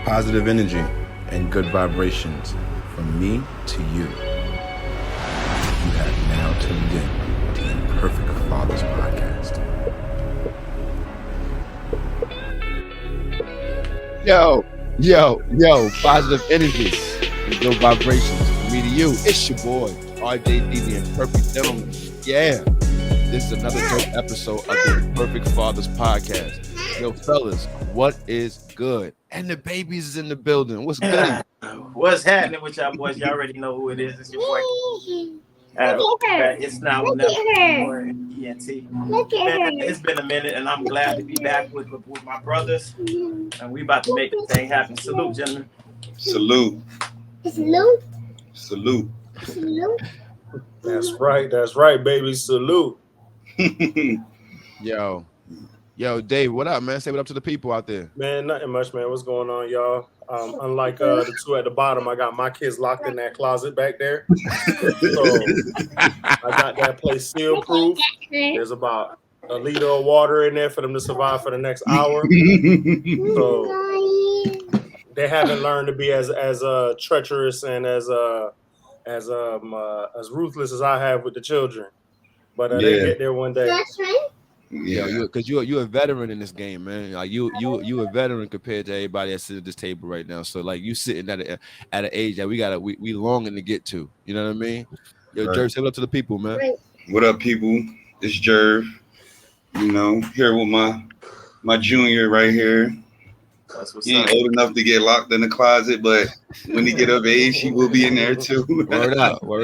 positive energy and good vibrations from me to you. You have now tuned in to the Imperfect Fathers Podcast. Yo, positive energy and good vibrations from me to you. It's your boy, RJD, the Imperfect Gentleman. Yeah, this is another dope episode of the Imperfect Fathers Podcast. Yo, fellas, what is good? And the babies is in the building. What's good? What's happening with y'all boys? Y'all already know who it is. It's your boy. It's now never more ENT. Man, it's been a minute, and I'm glad to be back with my brothers, and we about to make the thing happen. Salute, gentlemen. Salute. Salute. Salute. Salute. That's right, baby. Salute. Yo, Dave, what up, man? Say what up to the people out there. Man, nothing much, man. What's going on, y'all? Unlike the two at the bottom, I got my kids locked in that closet back there. So I got that place seal proof. There's about a liter of water in there for them to survive for the next hour. So they haven't learned to be as treacherous and as ruthless as I have with the children. But they get there one day. Yeah, because you're a veteran in this game, man. Like you a veteran compared to everybody that's sitting at this table right now. So like you sitting at an age that we longing to get to. You know what I mean? Yo, right. Jerv, say what up to the people, man. What up, people? It's Jerv. You know, here with my junior right here. He ain't old enough to get locked in the closet, but when he get of age, he will be in there too. Word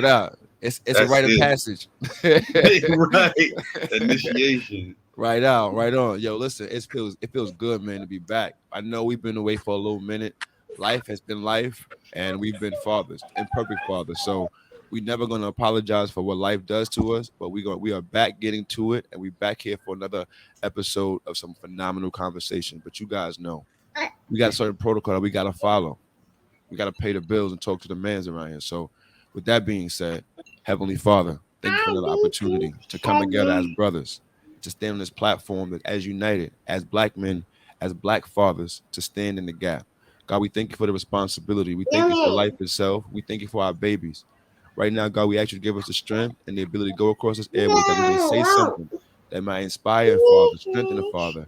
out. It's a rite of passage. Right. Initiation. Right on. Yo, listen, it feels good, man, to be back. I know we've been away for a little minute. Life has been life, and we've been fathers, imperfect fathers. So we're never gonna apologize for what life does to us, but we are back getting to it, and we're back here for another episode of some phenomenal conversation. But you guys know we got a certain protocol that we gotta follow. We gotta pay the bills and talk to the mans around here. So with that being said, Heavenly Father, thank you for another opportunity to come together as brothers, to stand on this platform that as united, as black men, as black fathers, to stand in the gap. God, we thank you for the responsibility. We thank you for life itself. We thank you for our babies. Right now, God, we ask you to give us the strength and the ability to go across this airway that we can say something that might inspire a father, strengthen a father,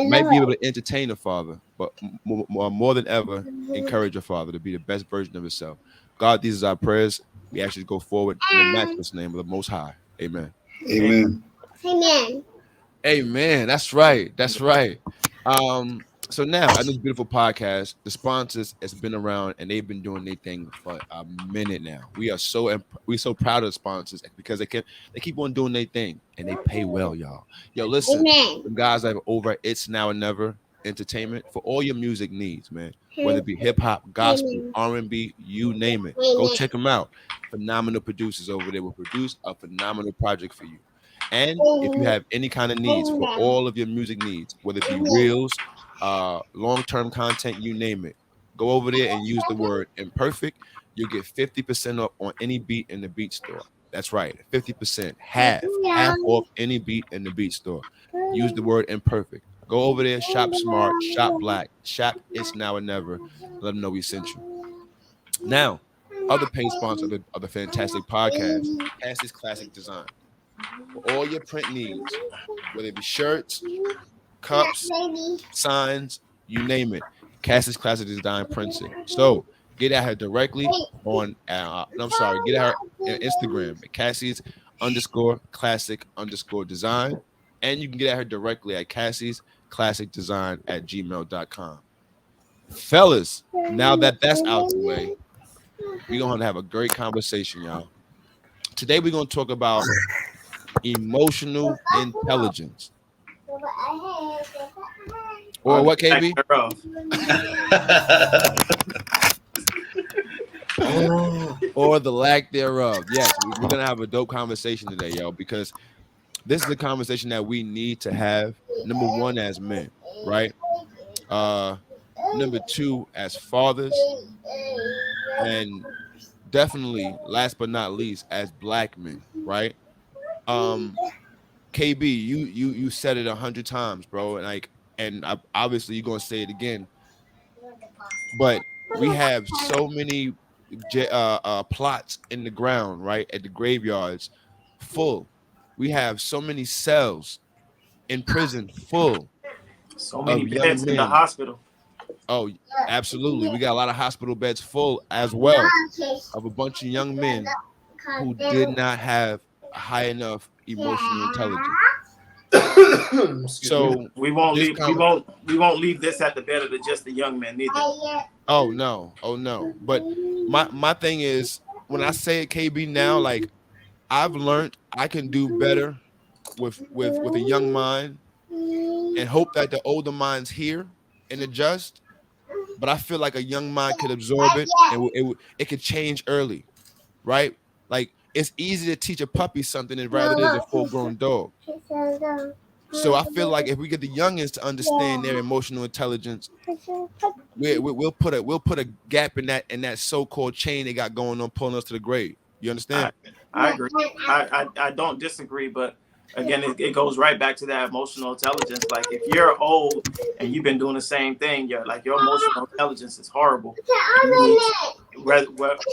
might be able to entertain a father, but more than ever, encourage a father to be the best version of himself. God, these are our prayers. We actually go forward in the matchless name of the Most High. Amen. Amen. That's right. So now, on this beautiful podcast, the sponsors has been around and they've been doing their thing for a minute now. We're so proud of the sponsors because they keep on doing their thing and they pay well, y'all. Yo, listen, the guys that have over It's Now or Never Entertainment for all your music needs, man. Whether it be hip hop, gospel, R&B, you name it. Go check them out. Phenomenal producers over there will produce a phenomenal project for you. And if you have any kind of needs for all of your music needs, whether it be reels, long-term content, you name it, go over there and use the word imperfect. You'll get 50% off on any beat in the beat store. That's right, 50%, half off any beat in the beat store. Use the word imperfect. Go over there, shop smart, shop black, shop It's Now or Never. Let them know we sent you. Now, other paid sponsor of the fantastic podcast, Cassie's Classic Design. For all your print needs, whether it be shirts, cups, signs, you name it. Cassie's Classic Design prints it. So get at her directly on, get at her on Instagram at Cassie's_classic_design. And you can get at her directly at Cassie'sClassicDesign@gmail.com. Fellas, now that that's out the way, we're going to have a great conversation, y'all. Today, we're going to talk about emotional intelligence. Or what, KB? Or the lack thereof. Yes, we're going to have a dope conversation today, y'all, because this is a conversation that we need to have, number one, as men, right? Number two, as fathers, and definitely, last but not least, as black men, right? KB, you said it 100 times, bro, and obviously you're gonna say it again. but we have so many plots in the ground, right, at the graveyards, full. We have so many cells in prison full So many of young beds in the men. hospital. Oh, absolutely. We got a lot of hospital beds full as well of a bunch of young men who did not have high enough emotional intelligence. So We won't this leave. We won't leave this at the bed of just the young men either. oh no. But my thing is, when I say it, KB, now, like, I've learned I can do better with a young mind, and hope that the older minds hear and adjust. But I feel like a young mind could absorb it, and it could change early, right? Like, it's easy to teach a puppy something than rather it is a full-grown dog. So I feel like if we get the youngins to understand their emotional intelligence, we'll put a gap in that so-called chain they got going on, pulling us to the grave. You understand? I agree. I don't disagree, but again, it goes right back to that emotional intelligence. Like, if you're old and you've been doing the same thing, your emotional intelligence is horrible.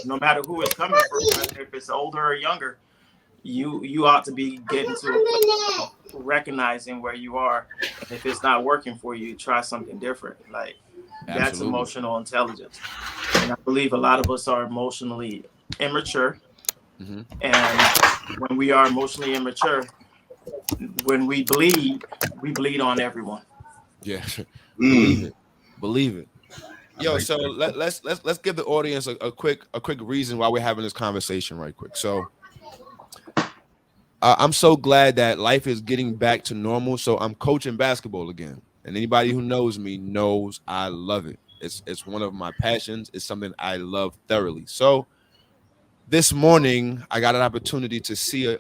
No matter who it's coming from, whether if it's older or younger, you ought to be getting to a place of recognizing where you are. And if it's not working for you, try something different. Like, that's emotional intelligence. And I believe a lot of us are emotionally immature. Mm-hmm. And when we are emotionally immature, when we bleed on everyone. Yeah, believe it. Yo, so let's give the audience a quick reason why we're having this conversation right quick. So I'm so glad that life is getting back to normal. So I'm coaching basketball again, and anybody who knows me knows I love it. It's one of my passions. It's something I love thoroughly. So this morning, I got an opportunity to see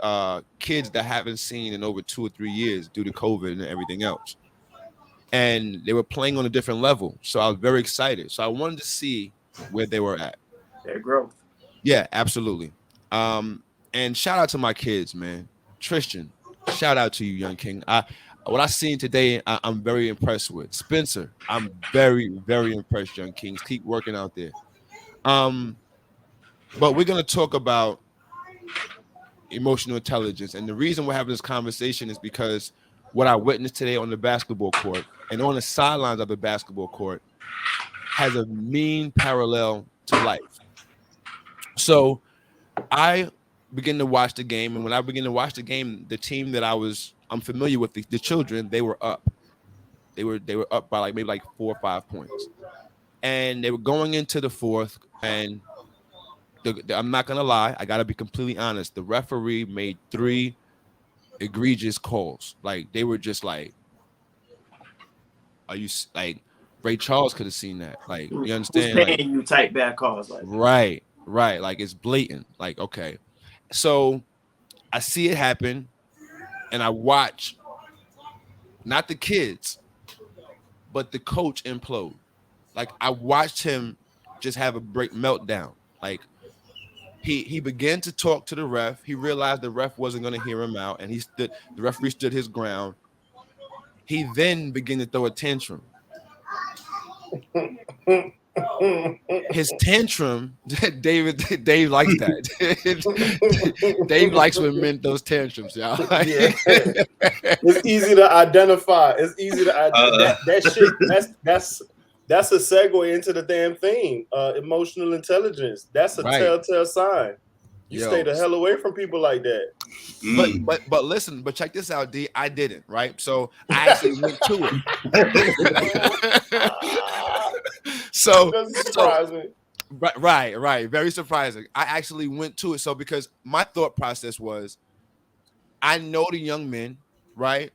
kids that I haven't seen in over 2 or 3 years due to COVID and everything else. And they were playing on a different level. So I was very excited. So I wanted to see where they were at. Their growth. Yeah, absolutely. And shout out to my kids, man. Tristan, shout out to you, young king. What I seen today, I'm very impressed with. Spencer, I'm very, very impressed, young kings. Keep working out there. But we're going to talk about emotional intelligence. And the reason we're having this conversation is because what I witnessed today on the basketball court and on the sidelines of the basketball court has a mean parallel to life. So I began to watch the game. And when I began to watch the game, the team that I'm familiar with, the children, they were up. They were up by maybe 4 or 5 points. And they were going into the fourth, and I'm not gonna lie, I gotta be completely honest. The referee made 3 egregious calls. Like, they were just like, "Are you like Ray Charles could have seen that?" Like, you understand? Who's paying you type bad calls, like right. Like, it's blatant. Like, okay, so I see it happen, and I watch not the kids, but the coach implode. Like, I watched him just have a meltdown. Like, He began to talk to the ref. He realized the ref wasn't going to hear him out, and the referee stood his ground. He then began to throw a tantrum. His tantrum, Dave likes that. Dave likes when men those tantrums, y'all. Yeah. It's easy to identify. It's easy to that shit. That's a segue into the damn thing. Emotional intelligence. That's a telltale sign. You stay the hell away from people like that. But listen, but check this out, D. I didn't, right? So I actually went to it. So doesn't surprise me. Right. Very surprising. I actually went to it. So because my thought process was, I know the young men, right?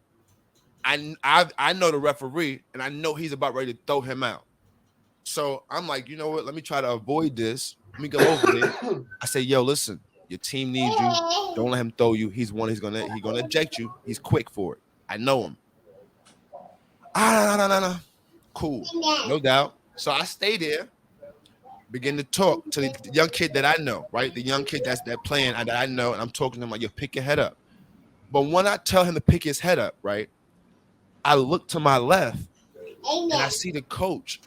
I know the referee, and I know he's about ready to throw him out. So I'm like, you know what? Let me try to avoid this. Let me go over there. I say, yo, listen, your team needs you. Don't let him throw you. He's gonna eject you. He's quick for it. I know him. No. Cool. No doubt. So I stay there, begin to talk to the young kid that I know, right? The young kid that's playing that I know, and I'm talking to him like, yo, pick your head up. But when I tell him to pick his head up, right, I look to my left and I see the coach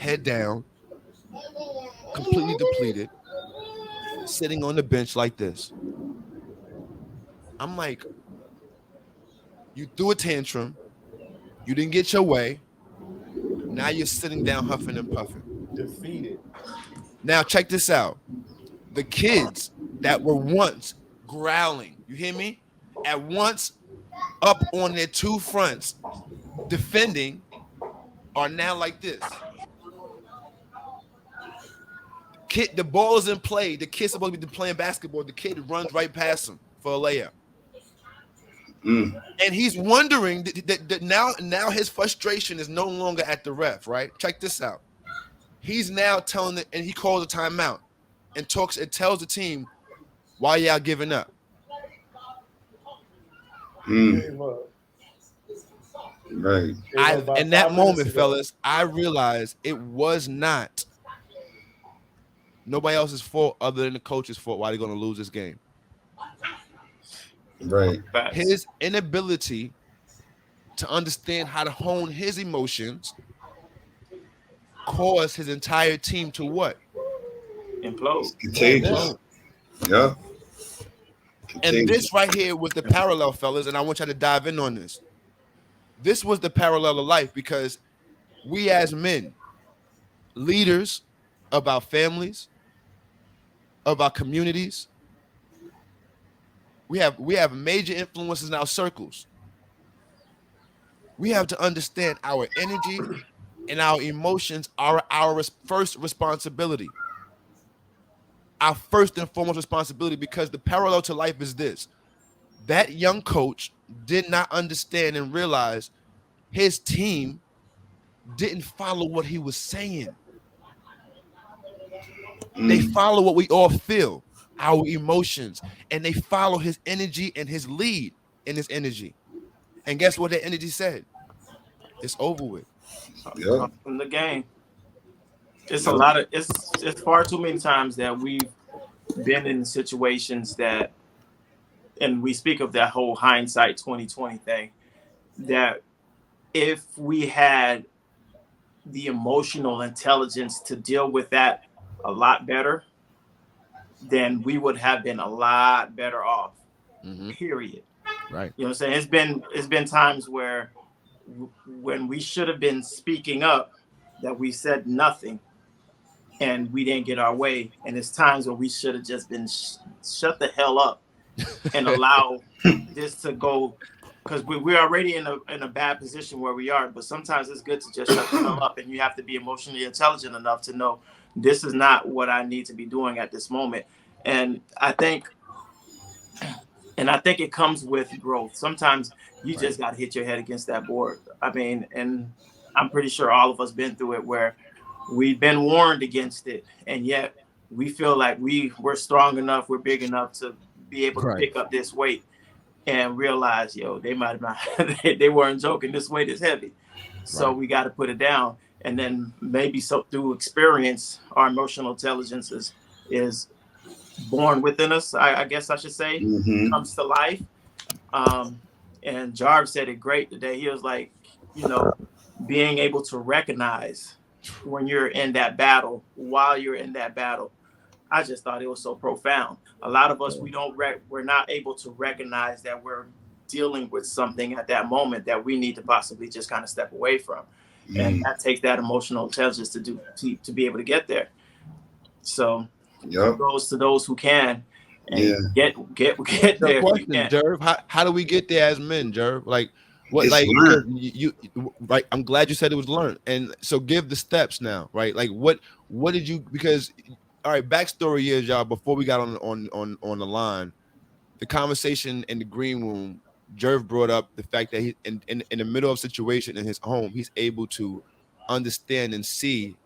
head down, completely depleted, sitting on the bench like this. I'm like, you threw a tantrum, you didn't get your way. Now you're sitting down huffing and puffing. Defeated. Now check this out. The kids that were once growling, you hear me? At once up on their two fronts, defending, are now like this. Kid, the ball is in play. The kid's supposed to be playing basketball. The kid runs right past him for a layup. And he's wondering that now his frustration is no longer at the ref, right? Check this out. He's now telling it, and he calls a timeout and tells the team, why y'all giving up? Right. In that moment, fellas, I realized it was not nobody else's fault other than the coach's fault why they're going to lose this game. Right. His inability to understand how to hone his emotions caused his entire team to what? Implode. Contagious. Yeah. And this right here was the parallel, fellas, and I want y'all to dive in on this. This was the parallel of life because we as men, leaders of our families, of our communities, we have major influences in our circles. We have to understand our energy and our emotions are our first responsibility. Our first and foremost responsibility, because the parallel to life is this. That young coach did not understand and realize his team didn't follow what he was saying. They follow what we all feel, our emotions, and they follow his energy and his lead in his energy. And guess what that energy said? It's over with. Yeah. From the game. It's it's far too many times that we've been in situations that, and we speak of that whole hindsight 2020 thing, that if we had the emotional intelligence to deal with that a lot better, then we would have been a lot better off. Period. Right. You know what I'm saying? It's been times where when we should have been speaking up, that we said nothing and we didn't get our way. And it's times where we should have just been shut the hell up and allow this to go, because we're already in a bad position where we are. But sometimes it's good to just shut the hell up, and you have to be emotionally intelligent enough to know this is not what I need to be doing at this moment. And I think it comes with growth. Sometimes you just got to hit your head against that board. I mean, and I'm pretty sure all of us been through it where we've been warned against it, and yet we feel like we're strong enough, we're big enough to be able to pick up this weight and realize, they might have not, they weren't joking, this weight is heavy. So we got to put it down. And then maybe through experience, our emotional intelligence is born within us, I guess I should say, comes to life. And Jarv said it great today. He was like, being able to recognize when you're in that battle, while you're in that battle. I just thought it was so profound. A lot of us, we're not able to recognize that we're dealing with something at that moment that we need to possibly just kind of step away from. And that takes that emotional intelligence to be able to get there. So kudos to those who can and get there. Question, Jerv, how do we get there as men, Jerv? Like what? It's like learned. you right? I'm glad you said it was learned. And so give the steps now, right? Like what did you? Because all right, backstory is, y'all, before we got on the line, the conversation in the green room, Jerv brought up the fact that he in the middle of a situation in his home, he's able to understand and see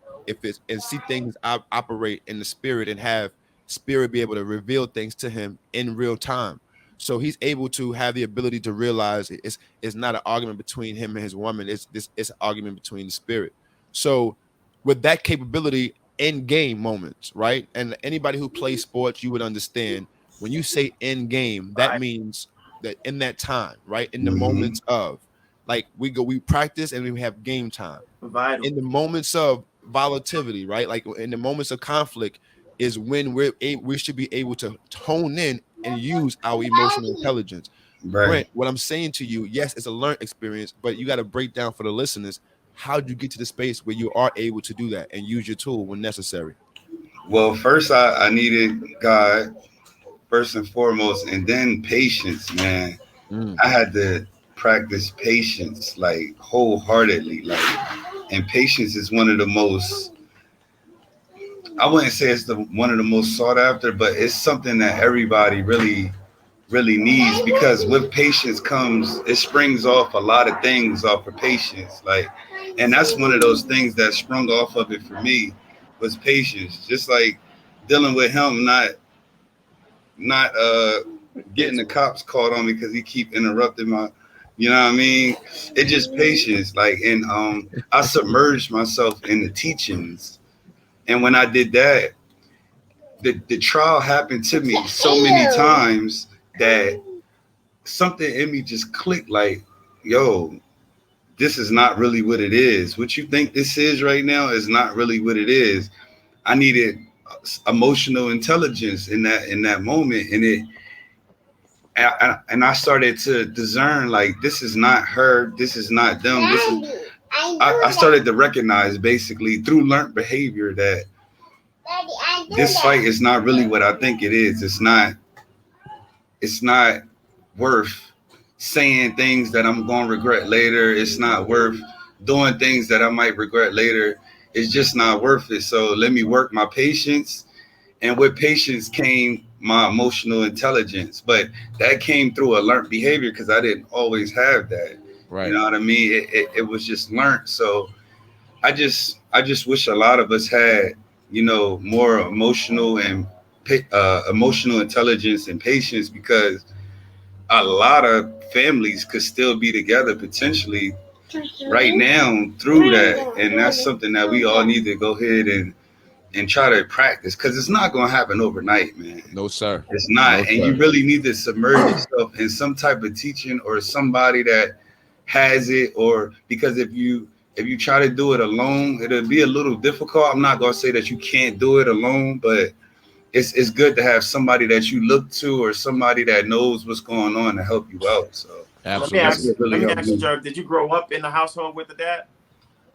see things operate in the spirit and have spirit be able to reveal things to him in real time. So he's able to have the ability to realize it's not an argument between him and his woman. It's an argument between the spirit. So with that capability in game moments, right? And anybody who plays sports, you would understand when you say in game, that means that in that time, right? In the moments of, like we practice and we have game time. Vital. In the moments of volatility, right? Like in the moments of conflict is when we should be able to tone in and use our emotional intelligence. Right. Brent, what I'm saying to you, yes, it's a learned experience, but you got to break down for the listeners, how do you get to the space where you are able to do that and use your tool when necessary? Well, first I needed God first and foremost, and then patience, man. I had to practice patience like wholeheartedly, like, and patience is one of the most, I wouldn't say it's one of the most sought after, but it's something that everybody really needs, because with patience comes, it springs off a lot of things off of patience, like, and that's one of those things that sprung off of it for me was patience, just like dealing with him not getting the cops called on me because he keep interrupting my, you know what I mean? It just patience, like, and I submerged myself in the teachings, and when I did that, the trial happened to me so many times that something in me just clicked, like, yo, this is not really what it is. What you think this is right now is not really what it is. I needed emotional intelligence in that moment, and I started to discern, like, this is not her, this is not them. I started to recognize, basically through learned behavior, that this fight is not really what I think it is. It's not worth saying things that I'm going to regret later. It's not worth doing things that I might regret later. It's just not worth it. So let me work my patience. And with patience came my emotional intelligence. But that came through a learned behavior, because I didn't always have that. Right. You know what I mean? It was just learned. So I just wish a lot of us had, more emotional intelligence and patience, because a lot of families could still be together potentially right now through that. And that's something that we all need to go ahead and try to practice, because it's not going to happen overnight, man. No, sir. It's not. No, and sir. You really need to submerge yourself in some type of teaching or somebody that has it, or because if you try to do it alone, it'll be a little difficult. I'm not going to say that you can't do it alone, but it's good to have somebody that you look to, or somebody that knows what's going on to help you out. So absolutely. Let me ask you, Jerv, did you grow up in the household with a dad?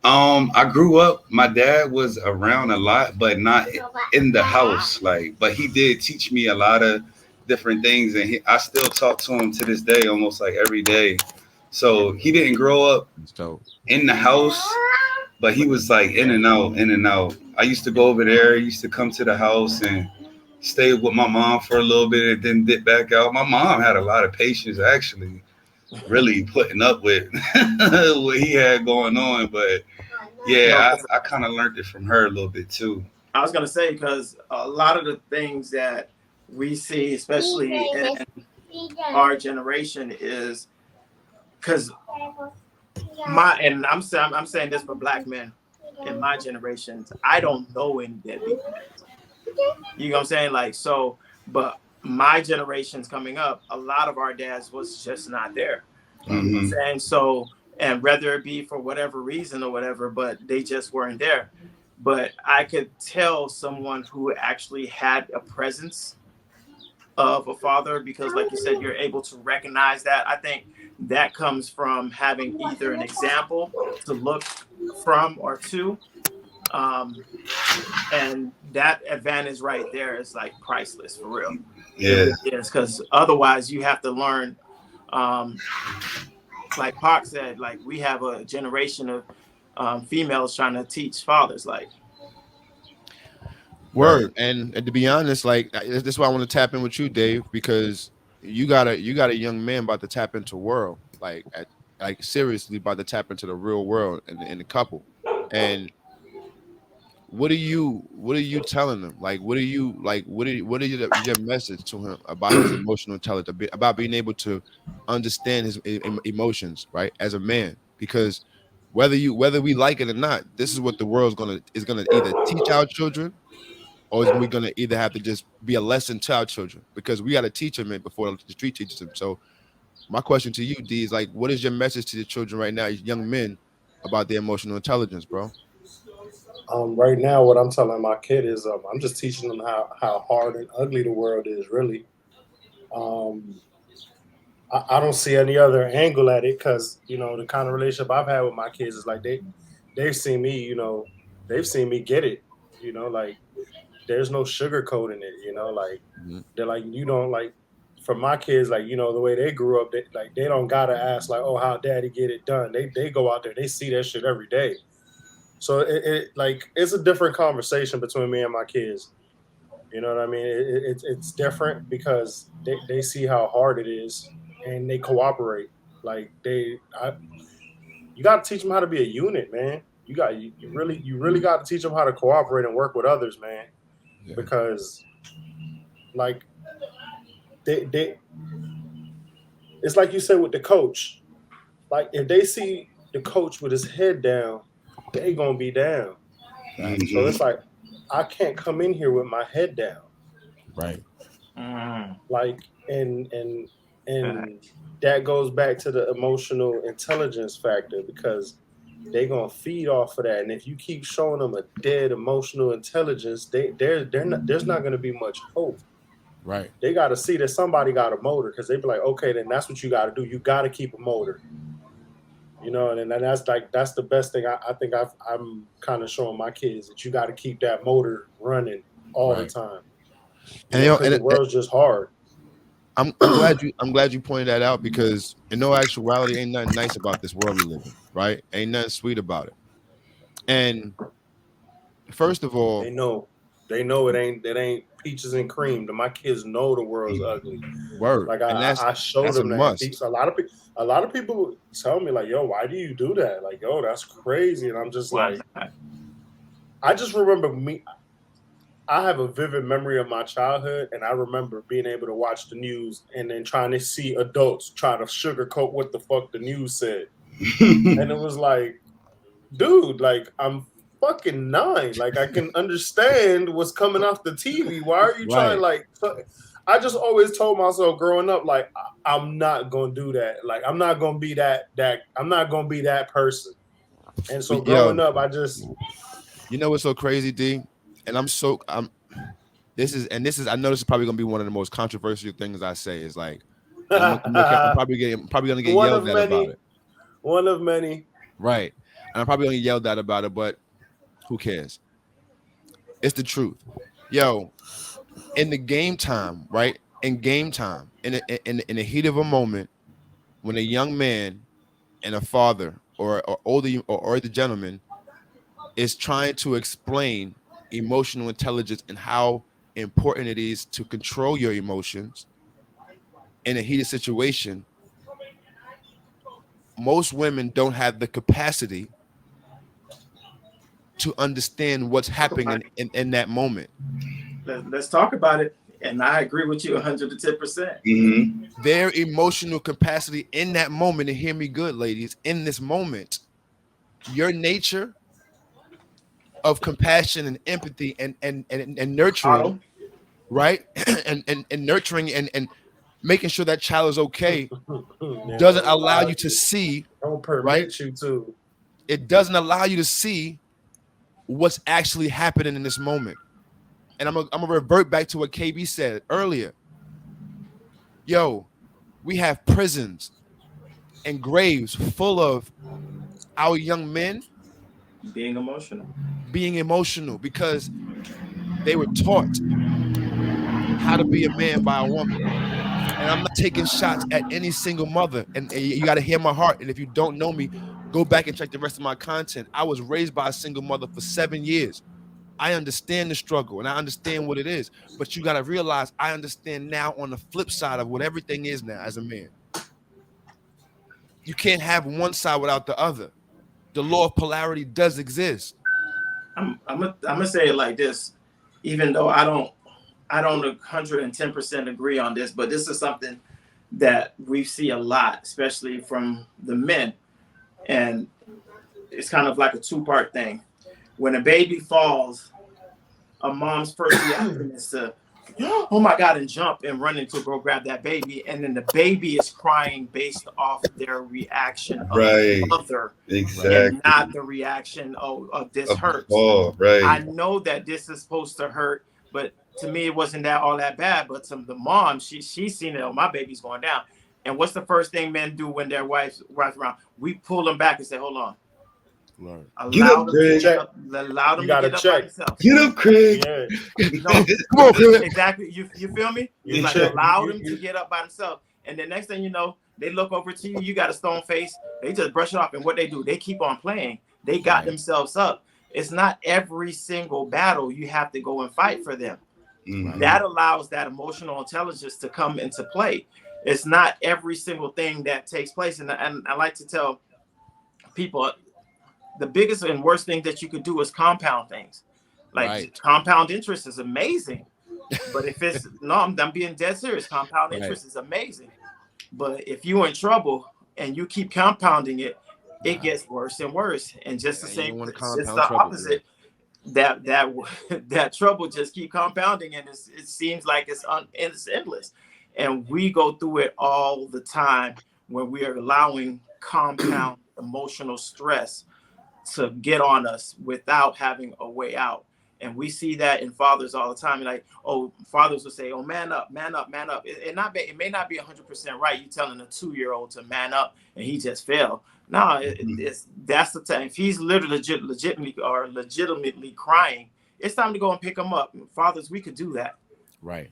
I grew up, my dad was around a lot, but not in the house, but he did teach me a lot of different things, and I still talk to him to this day, almost like every day. So he didn't grow up in the house, but he was like in and out. I used to go over there, used to come to the house and stay with my mom for a little bit and then dip back out. My mom had a lot of patience, actually, really putting up with what he had going on. But yeah, I kind of learned it from her a little bit too. I was going to say, because a lot of the things that we see, especially in our generation, is because I'm saying this for Black men in my generation, I don't know any deadbeat men. You know what I'm saying? Like, so, but my generation's coming up, a lot of our dads was just not there. You know what I'm saying? So, and whether it be for whatever reason or whatever, but they just weren't there. But I could tell someone who actually had a presence of a father, because like you said, you're able to recognize that. I think that comes from having either an example to look from or to. And that advantage right there is like priceless, for real. Yeah. Yes, because otherwise you have to learn, like Park said, like we have a generation of females trying to teach fathers, like. Word. And to be honest, like, this is why I want to tap in with you, Dave, because you got a young man about to tap into world, like seriously about to tap into the real world in the couple. And what are you telling them? Like, what are your message to him about his emotional intelligence, about being able to understand his emotions, right, as a man? Because whether we like it or not, this is what the world's is gonna either teach our children, or is we gonna either have to just be a lesson to our children, because we got to teach them it before the street teaches them. So my question to you, D, is like, what is your message to the children right now, young men, about their emotional intelligence, bro? Right now, what I'm telling my kid is I'm just teaching them how hard and ugly the world is, really. I don't see any other angle at it because, the kind of relationship I've had with my kids is like they've seen me, they've seen me get it, like there's no sugarcoating it, like they're like, you don't like, for my kids, like, the way they grew up, they don't gotta ask like, oh, how daddy get it done. They go out there, they see that shit every day. So it's a different conversation between me and my kids. You know what I mean? It's different because they see how hard it is and they cooperate. Like you got to teach them how to be a unit, man. You really got to teach them how to cooperate and work with others, man. Yeah. Because like they it's like you said with the coach. Like if they see the coach with his head down, they gonna be down. Mm-hmm. So it's like I can't come in here with my head down. Right. Like and that goes back to the emotional intelligence factor because they're gonna feed off of that. And if you keep showing them a dead emotional intelligence, there's not gonna be much hope. Right. They gotta see that somebody got a motor because they be like, okay, then that's what you gotta do. You gotta keep a motor. And that's the best thing I think I'm kind of showing my kids that you got to keep that motor running all the time. And the world's just hard. I'm glad you pointed that out because in no actuality, ain't nothing nice about this world we live in, right? Ain't nothing sweet about it. And first of all, they know it ain't peaches and cream. My kids know the world's ugly. Word. Like I showed them that. A lot of people tell me like, yo, why do you do that? Like, yo, that's crazy. And I'm just like, I just remember I have a vivid memory of my childhood, and I remember being able to watch the news and then trying to see adults try to sugarcoat what the fuck the news said. And it was like, dude, like I'm fucking 9. Like I can understand what's coming off the TV. Why are you trying I just always told myself growing up, like, I'm not gonna do that. Like I'm not gonna be that I'm not gonna be that person. And so growing up, I just what's so crazy, D? And I know this is probably gonna be one of the most controversial things I say is like I'm probably gonna get yelled at about it. One of many. Right. And I'm probably gonna get yelled at about it, but who cares? It's the truth. Yo, in the game time, right? In game time, in the heat of a moment, when a young man and a father or the gentleman is trying to explain emotional intelligence and how important it is to control your emotions in a heated situation, most women don't have the capacity to understand what's happening in that moment. Let's talk about it. And I agree with you 110%. Mm-hmm. Their emotional capacity in that moment, and hear me good, ladies, in this moment, your nature of compassion and empathy and nurturing, right? and nurturing and making sure that child is okay doesn't allow you to see, don't permit you to. It doesn't allow you to see what's actually happening in this moment. And I'm gonna revert back to what KB said earlier. Yo, we have prisons and graves full of our young men being emotional because they were taught how to be a man by a woman. And I'm not taking shots at any single mother. And you got to hear my heart. And if you don't know me, go back and check the rest of my content. I was raised by a single mother for 7 years. I understand the struggle and I understand what it is, but you got to realize I understand now on the flip side of what everything is now as a man. You can't have one side without the other. The law of polarity does exist. I'm gonna say it like this, even though I don't 110% agree on this, but this is something that we see a lot, especially from the men, and it's kind of like a 2-part thing. When a baby falls, a mom's first reaction is to oh my God, and jump and run to go grab that baby. And then the baby is crying based off their reaction of the mother. Exactly. And not the reaction of this hurts. Oh, right. I know that this is supposed to hurt, but to me, it wasn't all that bad. But the mom, she's seen it. Oh, my baby's going down. And what's the first thing men do when their wives around? We pull them back and say, hold on. Right. Allow them to get up by themselves. Get up, Craig. Yeah. No, Come on, Craig. exactly. You feel me? You like allow them to get up by themselves. And the next thing you know, they look over to you. You got a stone face. They just brush it off. And what they do, they keep on playing. They got themselves up. It's not every single battle you have to go and fight for them. Mm-hmm. That allows that emotional intelligence to come into play. It's not every single thing that takes place. And I like to tell people, the biggest and worst thing that you could do is compound things. Like compound interest is amazing. But if it's, no, I'm being dead serious. Compound interest is amazing. But if you're in trouble and you keep compounding it, it gets worse and worse. And just the same, it's the opposite. That trouble just keep compounding, and it seems like it's endless. And we go through it all the time when we are allowing compound emotional stress to get on us without having a way out. And we see that in fathers all the time. Like, oh, fathers will say, oh, man up, man up, man up. It may not be 100% right. You telling a 2-year-old to man up and he just fell. No, that's the time. If he's legitimately crying, it's time to go and pick him up. Fathers, we could do that. Right.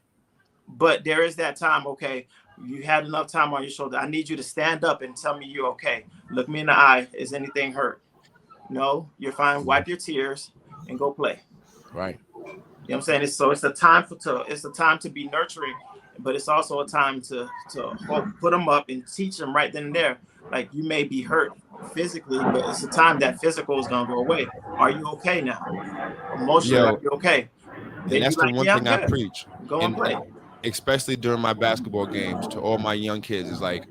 But there is that time, okay, you had enough time on your shoulder. I need you to stand up and tell me you're okay. Look me in the eye. Is anything hurt? No, you're fine. Wipe your tears and go play. Right. You know what I'm saying? It's a time to be nurturing, but it's also a time to put them up and teach them right then and there. Like, you may be hurt physically, but it's a time that physical is gonna go away. Are you okay now? Emotionally, are you okay? And that's the one thing I preach. Go and play. Especially during my basketball games to all my young kids, is like,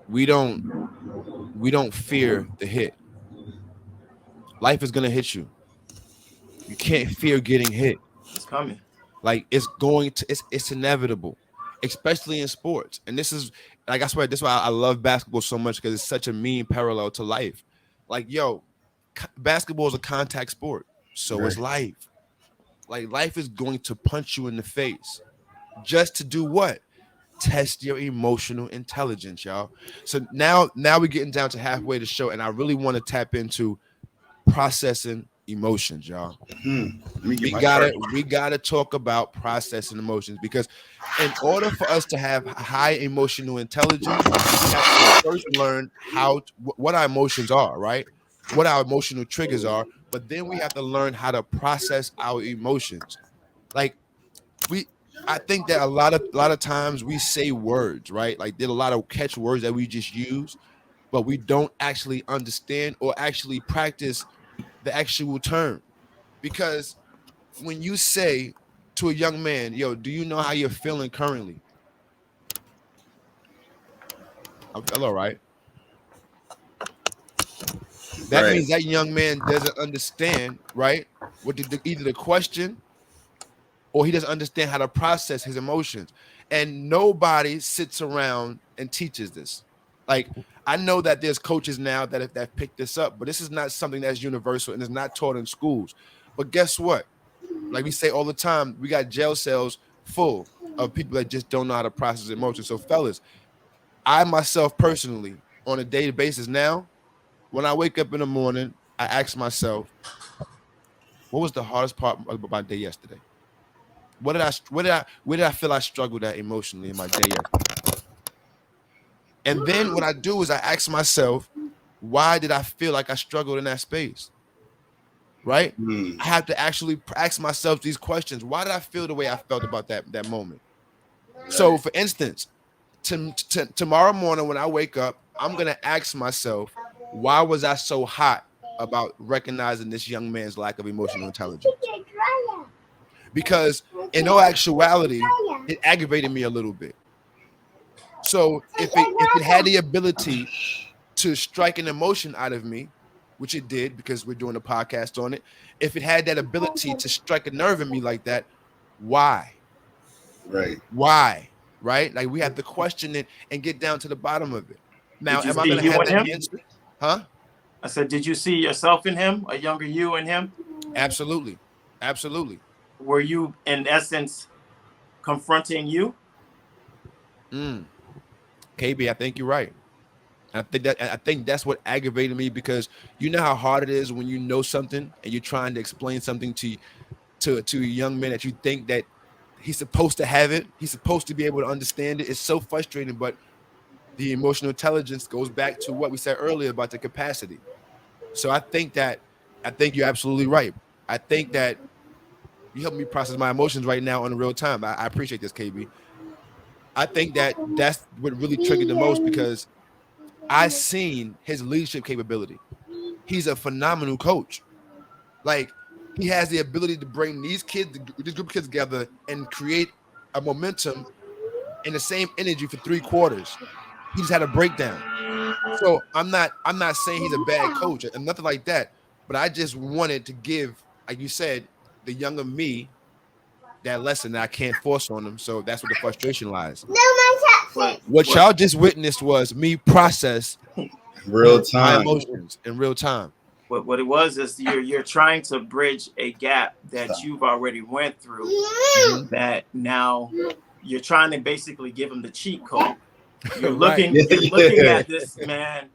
we don't fear the hit. Life is gonna hit you. You can't fear getting hit. It's coming. Like, it's inevitable, especially in sports. And this is, like, I swear, this is why I love basketball so much, because it's such a mean parallel to life. Like, yo, basketball is a contact sport. So is life. Like, life is going to punch you in the face just to do what? Test your emotional intelligence, y'all. So now we're getting down to halfway of the show, and I really want to tap into processing emotions, y'all. We gotta talk about processing emotions, because in order for us to have high emotional intelligence, we have to first learn what our emotions are, right? What our emotional triggers are, but then we have to learn how to process our emotions. Like, I think that a lot of times we say words, right? Like, there's a lot of catch words that we just use, but we don't actually understand or actually practice the actual term. Because when you say to a young man, yo, do you know how you're feeling currently? I feel all right. That means that young man doesn't understand, right? What either the question, or he doesn't understand how to process his emotions. And nobody sits around and teaches this. Like, I know that there's coaches now that pick this up, but this is not something that's universal and is not taught in schools. But guess what? Like we say all the time, we got jail cells full of people that just don't know how to process emotions. So, fellas, I myself personally, on a daily basis now, when I wake up in the morning, I ask myself, what was the hardest part of my day yesterday? Where did I feel I struggled at emotionally in my day yesterday? And then what I do is I ask myself, why did I feel like I struggled in that space? Right? I have to actually ask myself these questions. Why did I feel the way I felt about that moment? Right. So, for instance, tomorrow morning when I wake up, I'm going to ask myself, why was I so hot about recognizing this young man's lack of emotional intelligence? Because in all actuality, it aggravated me a little bit. So if it had the ability to strike an emotion out of me, which it did because we're doing a podcast on it, if it had that ability to strike a nerve in me like that, why? Right. Why? Right? Like we have to question it and get down to the bottom of it. Now, Did you am I see going to you have in that him? answer? Huh? I said, did you see yourself in him, a younger you in him? Absolutely. Absolutely. Were you, in essence, confronting you? KB, I think you're right. I think that's what aggravated me, because you know how hard it is when you know something and you're trying to explain something to a young man that you think that he's supposed to have it. He's supposed to be able to understand it. It's so frustrating, but the emotional intelligence goes back to what we said earlier about the capacity. So I think you're absolutely right. I think that you help me process my emotions right now in real time. I appreciate this, KB. I think that's what really triggered the most, because I seen his leadership capability. He's a phenomenal coach. Like, he has the ability to bring this group of kids together and create a momentum in the same energy for 3 quarters. He just had a breakdown. So I'm not saying he's a bad coach and nothing like that, but I just wanted to give, like you said, the younger me that lesson that I can't force on him. So that's where the frustration lies. What y'all just witnessed was me process Real my time. emotions in real time. What it was is you're trying to bridge a gap that you've already went through, that now you're trying to basically give him the cheat code. You're looking at this man.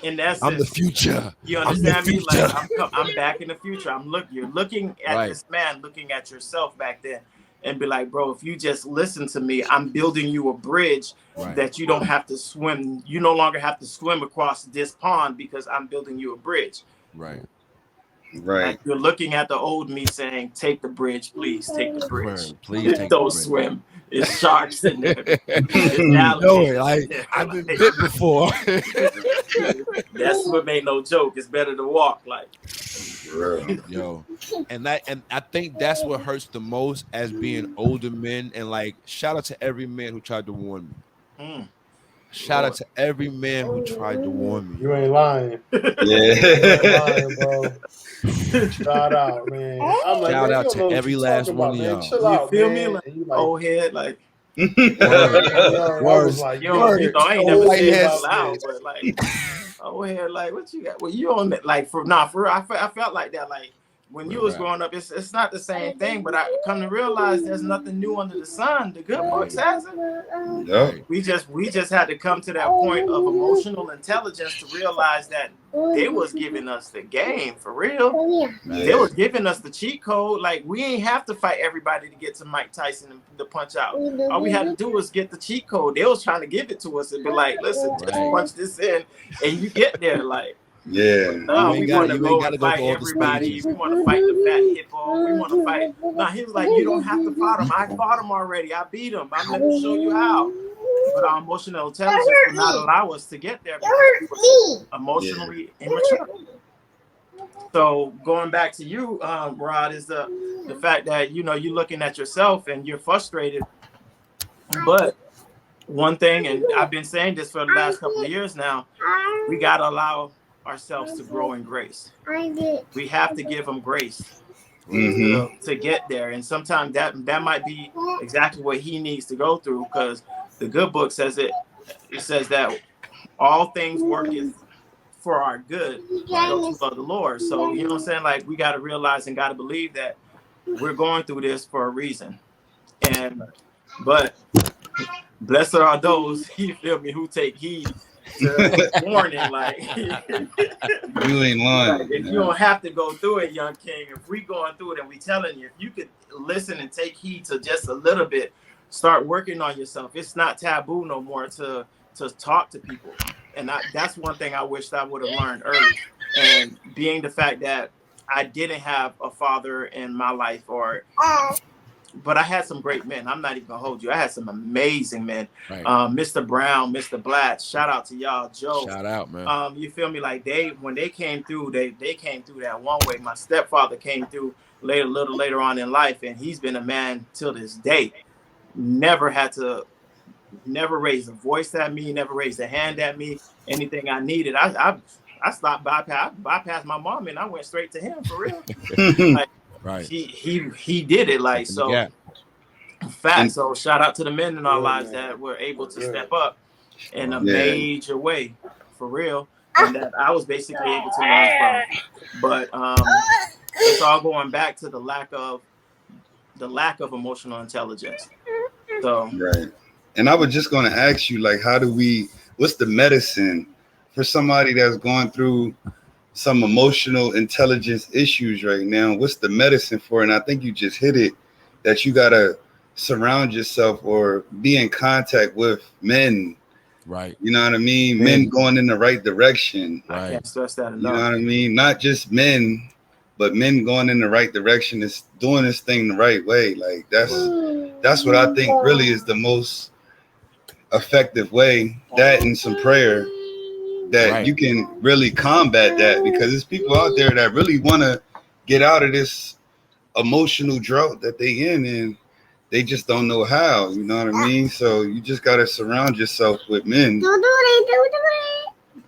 In essence, I'm the future. You understand me? Like I'm back in the future. You're looking at this man, looking at yourself back then, and be like, bro, if you just listen to me, I'm building you a bridge that you don't have to swim. You no longer have to swim across this pond because I'm building you a bridge. Right. Like you're looking at the old me saying, take the bridge, please take the bridge. Please take don't the bridge. Swim. It's sharks in there. I've been bit before. That's what made no joke. It's better to walk. Like, yo, and I think that's what hurts the most as being older men. And like, shout out to every man who tried to warn me. Shout out to every man who tried to warn me. You ain't lying. Yeah. You ain't lying, bro. Shout out, man. I'm like, shout man, out to every last one of y'all. Chill you out, feel man. me? Like, old head, like. I was like, I ain't never said it out loud, loud, but like, old head, like, what you got? Well, you on that? Like, for real, I felt like that. Like, when you was growing up, it's not the same thing, but I come to realize there's nothing new under the sun. The good books has it. Yep. We just had to come to that point of emotional intelligence to realize that they was giving us the game for real. They was giving us the cheat code. Like, we ain't have to fight everybody to get to Mike Tyson and to punch out. All we had to do was get the cheat code. They was trying to give it to us and be like, listen, just punch this in and you get there. Like, no, we want to go and fight everybody. We want to fight the fat hippo. We want to fight. No, he was like, you don't have to fight him. I fought him already. I beat him. I'm going to show you how. But our emotional intelligence will not allow us to get there because we were emotionally immature. So going back to you, Rod, is the fact that, you know, you're looking at yourself and you're frustrated. But one thing, and I've been saying this for the last couple of years now, we got to allow ourselves to grow in grace. We have to give them grace to get there. And sometimes that might be exactly what he needs to go through, because the good book says it says that all things work for our good, those who love the Lord. So, you know what I'm saying? Like, we got to realize and got to believe that we're going through this for a reason. But blessed are those, you feel me, who take heed to warning. Like, you ain't lying. Like, if you don't have to go through it, young king, if we going through it and we telling you, if you could listen and take heed to just a little bit, start working on yourself. It's not taboo no more to talk to people. And that's one thing I wish I would have learned early. And being the fact that I didn't have a father in my life, but I had some great men. I'm not even gonna hold you. I had some amazing men. Right. Mr. Brown, Mr. Blatt, shout out to y'all. Joe. Shout out, man. You feel me? Like, when they came through, they came through that one way. My stepfather came through a little later on in life, and he's been a man till this day. Never raised a voice at me, never raised a hand at me. Anything I needed, I stopped bypassed my mom and I went straight to him for real. Like, right. He did it. Like, so Fact. So shout out to the men in our Yeah, lives man. that were able to Yeah. step up in a Yeah. major way, for real, and that I was basically able to learn from. But it's all going back to the lack of emotional intelligence. So Right. And I was just going to ask you, like, what's the medicine for somebody that's going through some emotional intelligence issues right now? What's the medicine for it? And I think you just hit it, that you got to surround yourself or be in contact with men. Right. You know what I mean? Men going in the right direction. I can't stress that enough. You know what I mean? Not just men, but men going in the right direction, is doing this thing the right way. Like that's what I think really is the most effective way. That and some prayer, that you can really combat that, because there's people out there that really want to get out of this emotional drought that they in, and they just don't know how. You know what I mean? So you just got to surround yourself with men.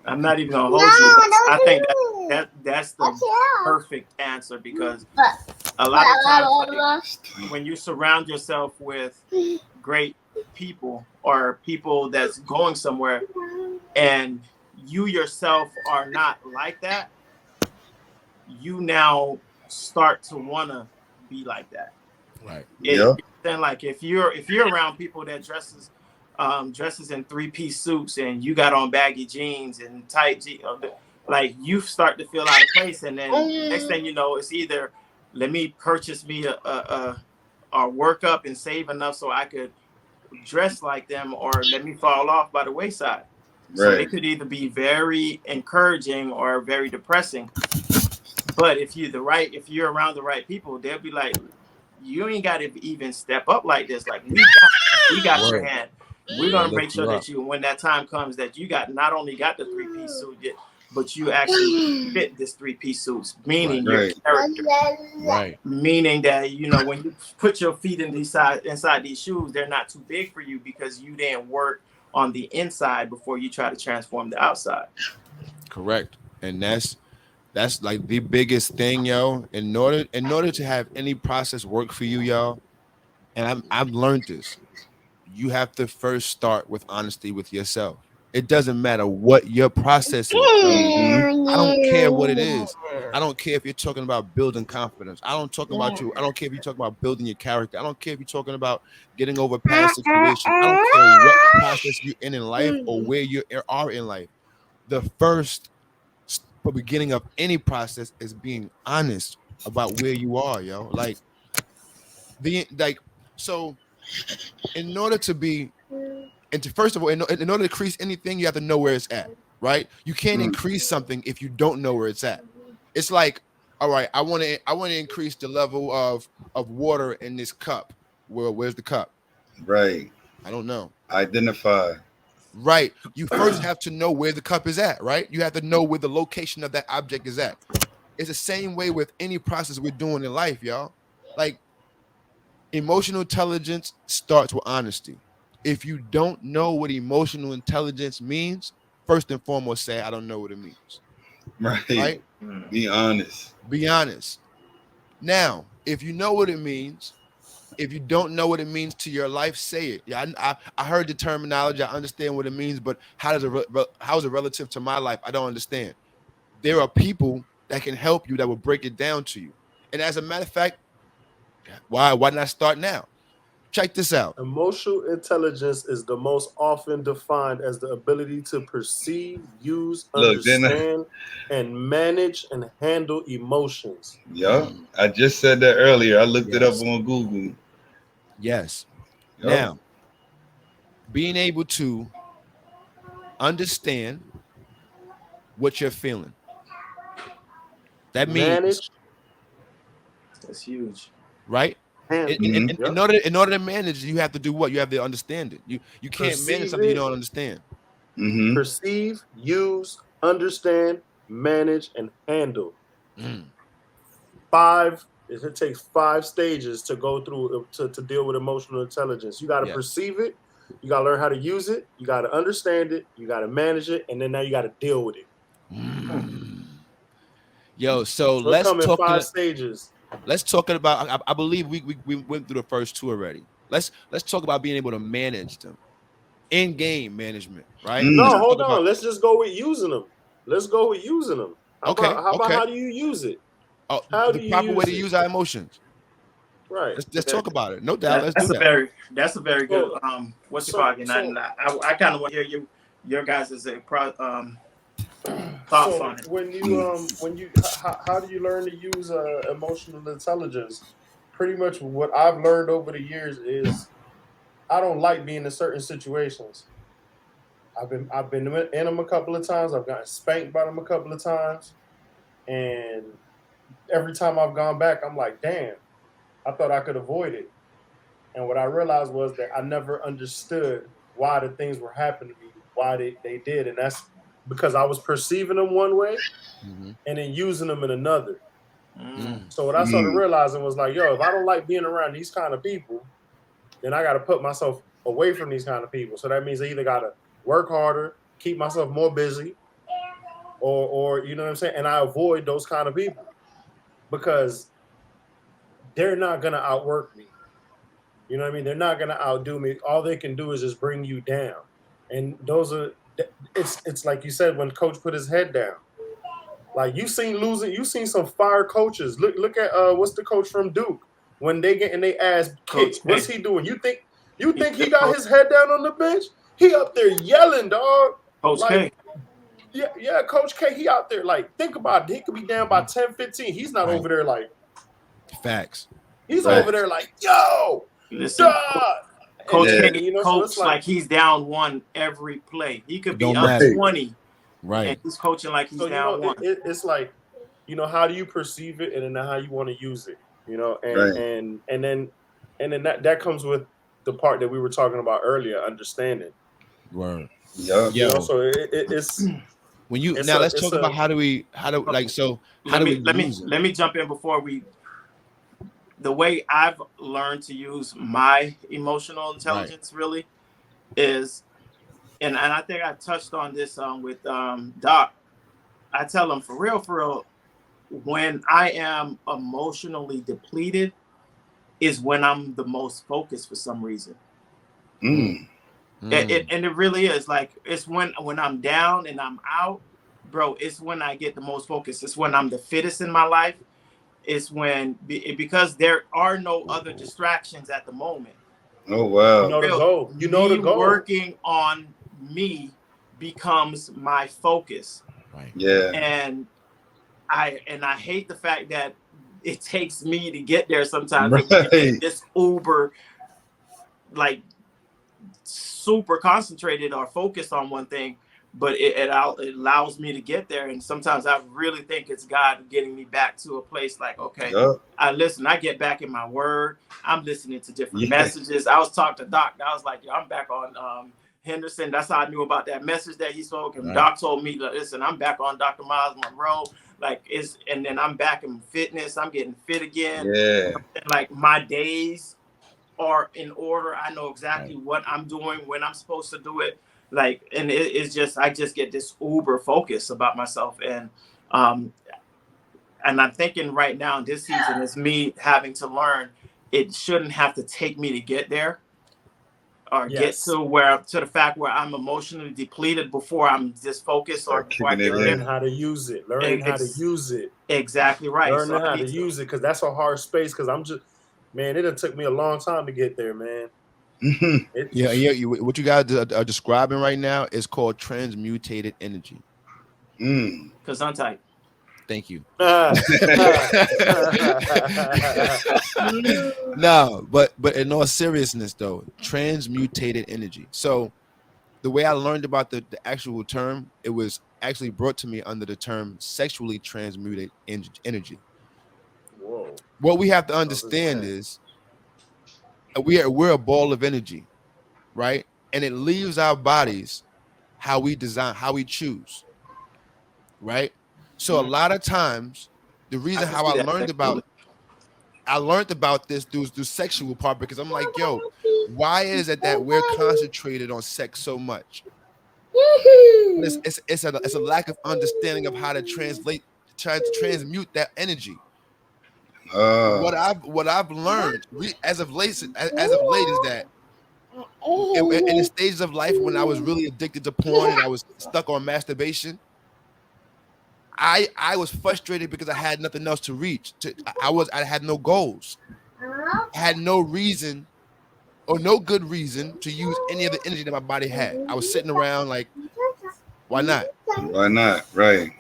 I'm not even gonna hold you. I think that's the perfect answer, because a lot of times, like, when you surround yourself with great people or people that's going somewhere, and you yourself are not like that, you now start to wanna be like that. Right. Then, like, if you're around people that dresses in 3-piece suits, and you got on baggy jeans and tight jeans, like, you start to feel out of place. And then next thing you know, it's either let me purchase me or work up and save enough so I could dress like them, or let me fall off by the wayside. So it could either be very encouraging or very depressing. But if you're around the right people, they'll be like, you ain't got to even step up like this. Like, we got your hand. We're gonna make sure that you, when that time comes, that you not only got the 3-piece suit yet, but you actually fit this 3-piece suit, meaning your character. Right. Meaning that, when you put your feet inside these shoes, they're not too big for you, because you didn't work on the inside before you try to transform the outside. Correct. And that's like the biggest thing, yo. In order to have any process work for you, y'all, and I've learned this, you have to first start with honesty with yourself. It doesn't matter what your process is. I don't care what it is. I don't care if you're talking about building confidence. I don't care if you're talking about building your character. I don't care if you're talking about getting over past situations. I don't care what process you're in life or where you are in life. The first beginning of any process is being honest about where you are, yo. So in order to first of all, in order to increase anything, you have to know where it's at, right? You can't increase something if you don't know where it's at. It's like, all right, I want to increase the level of water in this cup. Well, where's the cup? Right. I don't know. Identify. Right. You first have to know where the cup is at, right? You have to know where the location of that object is at. It's the same way with any process we're doing in life, y'all. Like, emotional intelligence starts with honesty. If you don't know what emotional intelligence means, first and foremost, say, I don't know what it means. Right? Be honest. Be honest. Now, if you know what it means, if you don't know what it means to your life, say it. Yeah, I heard the terminology. I understand what it means, but how is it relative to my life? I don't understand. There are people that can help you that will break it down to you. And as a matter of fact, why not start now? Check this out. Emotional intelligence is the most often defined as the ability to perceive, use, understand, and manage and handle emotions. Yeah, I just said that earlier. I looked it up on Google. Yes. Yep. Now, being able to understand what you're feeling. That means that's huge. Right? In order to manage, you have to do what? You have to understand it. You can't manage something you don't understand. Perceive, use, understand, manage, and handle. It takes 5 stages to go through to deal with emotional intelligence. You got to perceive it. You got to learn how to use it. You got to understand it. You got to manage it. And then now you got to deal with it. Yo, so let's come in talk 5 stages. Let's talk about. I believe we went through the first 2 already. Let's talk about being able to manage them. In-game management, right? Mm. No, Let's hold talk on. about- Let's just go with using them. Let's go with using them. How Okay, about how do you use it? Oh, How the do you proper way use to it? use our emotions. Right. Let's talk about it. No doubt. Let's do That's a that. very good what you call it. And I kind of want to hear your guys' thoughts on it. When you how do you learn to use emotional intelligence? Pretty much what I've learned over the years is I don't like being in certain situations. I've been in them a couple of times. I've gotten spanked by them a couple of times, and every time I've gone back, I'm like, damn, I thought I could avoid it. And what I realized was that I never understood why the things were happening to me, why they did. And that's because I was perceiving them one way and then using them in another. So what I started realizing was like, yo, if I don't like being around these kind of people, then I got to put myself away from these kind of people. So that means I either got to work harder, keep myself more busy, or you know what I'm saying? And I avoid those kind of people because they're not going to outwork me. You know what I mean? They're not going to outdo me. All they can do is just bring you down. And it's like you said, when coach put his head down, like you seen some fire coaches. Look at what's the coach from Duke when they getting their ass kicked. What's he doing? You think he got his head down on the bench? He up there yelling, dog. Coach like, K. Yeah, Coach K, he out there like, think about it. He could be down by 10, 15. He's not over there like facts. He's over there like, yo, listen, Coach K, you know, coach so like he's down one every play. He could be Don't up matter. 20. Right. And he's coaching like he's so, down one. It's like, you know, how do you perceive it, and then how you want to use it, you know, and then that comes with the part that we were talking about earlier, understanding. Word. Yeah. You know, so it's when you it's now a- let's it's talk a- about how do we Let me jump in before we. The way I've learned to use my emotional intelligence really is, and I think I touched on this with Doc. I tell him for real, when I am emotionally depleted is when I'm the most focused for some reason. And it really is like, it's when I'm down and I'm out, bro, it's when I get the most focused. It's when I'm the fittest in my life. It's when, because there are no other distractions at the moment. Oh, wow. You know the goal. You know the goal. Working on me becomes my focus. Right. Yeah. And I hate the fact that it takes me to get there sometimes. Right. This Uber, like, super concentrated or focused on one thing, but it allows me to get there. And sometimes I really think it's God getting me back to a place like, okay, I get back in my word. I'm listening to different messages. I was talking to Doc. I was like, yo, I'm back on Henderson. That's how I knew about that message that he spoke. And Doc told me, listen, I'm back on Dr. Miles Monroe. And then I'm back in fitness. I'm getting fit again. Yeah. And like my days are in order. I know exactly what I'm doing, when I'm supposed to do it. Like, and it's just, I just get this uber focus about myself. And I'm thinking right now, this season is me having to learn, it shouldn't have to take me to get there or get to the fact where I'm emotionally depleted before I'm just focused or before I get learning there. how to use it. Learning how to use it. Exactly right. Learning how to use it, because that's a hard space. Because I'm just, man, it took me a long time to get there, man. What you guys are describing right now is called transmutated energy. Because I'm tight. Thank you. No, but in all seriousness though, transmutated energy. So the way I learned about the actual term, it was actually brought to me under the term sexually transmuted energy. Whoa. What we have to understand is we're a ball of energy, right? And it leaves our bodies how we design, how we choose, right? So a lot of times, the reason how I learned about this through sexual part, because I'm like, yo, why is it that we're concentrated on sex so much? It's a lack of understanding of how to transmute that energy. What I've learned as of late is that in the stages of life when I was really addicted to porn and I was stuck on masturbation, I was frustrated because I had nothing else to reach. I had no goals. I had no reason or no good reason to use any of the energy that my body had. I was sitting around like, why not? Why not? Right.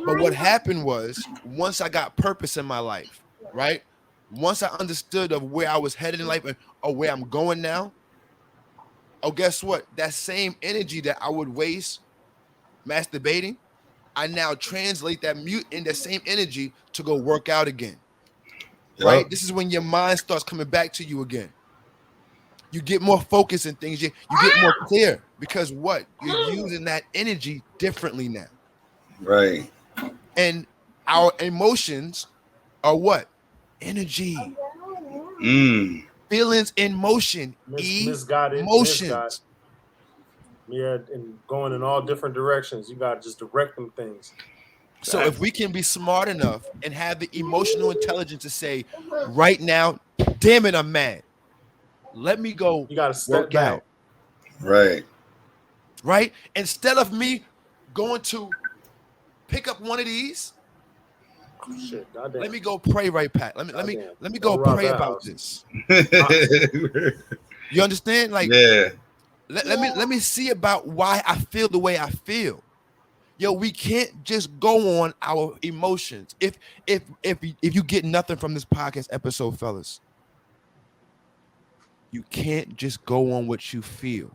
But what happened was once I got purpose in my life, right? Once I understood of where I was headed in life or where I'm going now, oh, guess what? That same energy that I would waste masturbating, I now translate that in the same energy to go work out again. Yep. Right? This is when your mind starts coming back to you again. You get more focus in things. You get more clear because what? You're using that energy differently now. Right. And our emotions are what? Energy. Feelings in motion. Misguided. Emotions. Yeah, and going in all different directions. You got to just direct them things. So if we can be smart enough and have the emotional intelligence to say, right now, damn it, I'm mad. Let me go. You got to step back. Out. Right. Right? Instead of me going to pick up one of these, shit, let me go pray right, Pat. Let me go pray about this. You understand? Like, yeah. Let me see about why I feel the way I feel. Yo, we can't just go on our emotions. If you get nothing from this podcast episode, fellas, you can't just go on what you feel.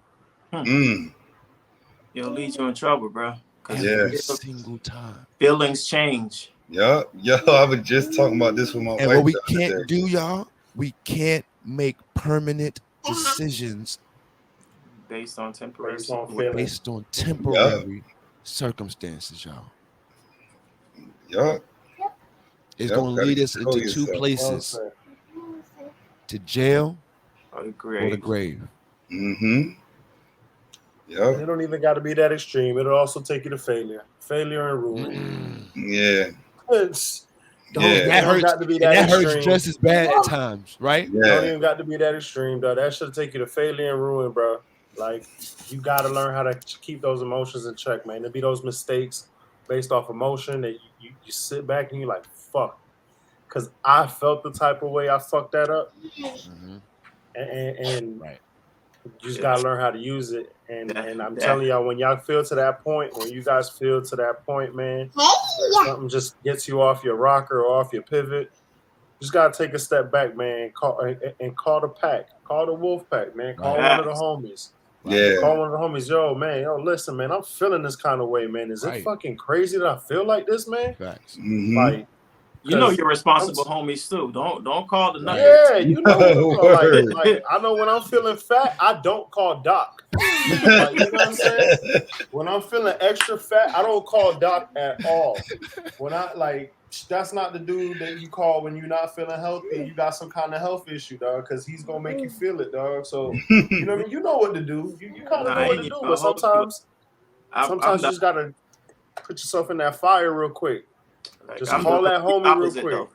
It'll lead you in trouble, bro. Every single time. Feelings change. Yo, I was just talking about this with my wife. And what we can't do, y'all, we can't make permanent decisions based on temporary circumstances, y'all. Yup. It's going to lead us into two places: to jail or the grave. Mm-hmm. Yeah. It don't even got to be that extreme. It'll also take you to failure and ruin. Yeah. That hurts just as bad at times, right? Yeah. Don't even got to be that extreme, though. That should take you to failure and ruin, bro. Like, you got to learn how to keep those emotions in check, man. There be those mistakes based off emotion that you sit back and you're like, fuck. Because I felt the type of way I fucked that up. Mm-hmm. And right. You just got to learn how to use it. And I'm telling y'all, when y'all feel to that point, when you guys feel to that point, man, something just gets you off your rocker or off your pivot, you just got to take a step back, man, call the pack. Call the wolf pack, man. Call one of the homies. Yeah. Call one of the homies. Yo, listen, man, I'm feeling this kind of way, man. Is it fucking crazy that I feel like this, man? Facts. Mm-hmm. Like, you know you're responsible homies too. Don't call the nuggets. Yeah, you know. like I know when I'm feeling fat, I don't call Doc. Like, you know what I'm saying? When I'm feeling extra fat, I don't call Doc at all. When that's not the dude that you call when you're not feeling healthy. You got some kind of health issue, dog, because he's gonna make you feel it, dog. So you know what I mean? You know what to do. You kind of know what to do, but sometimes you just gotta put yourself in that fire real quick. Like, just call that homie real quick. Though.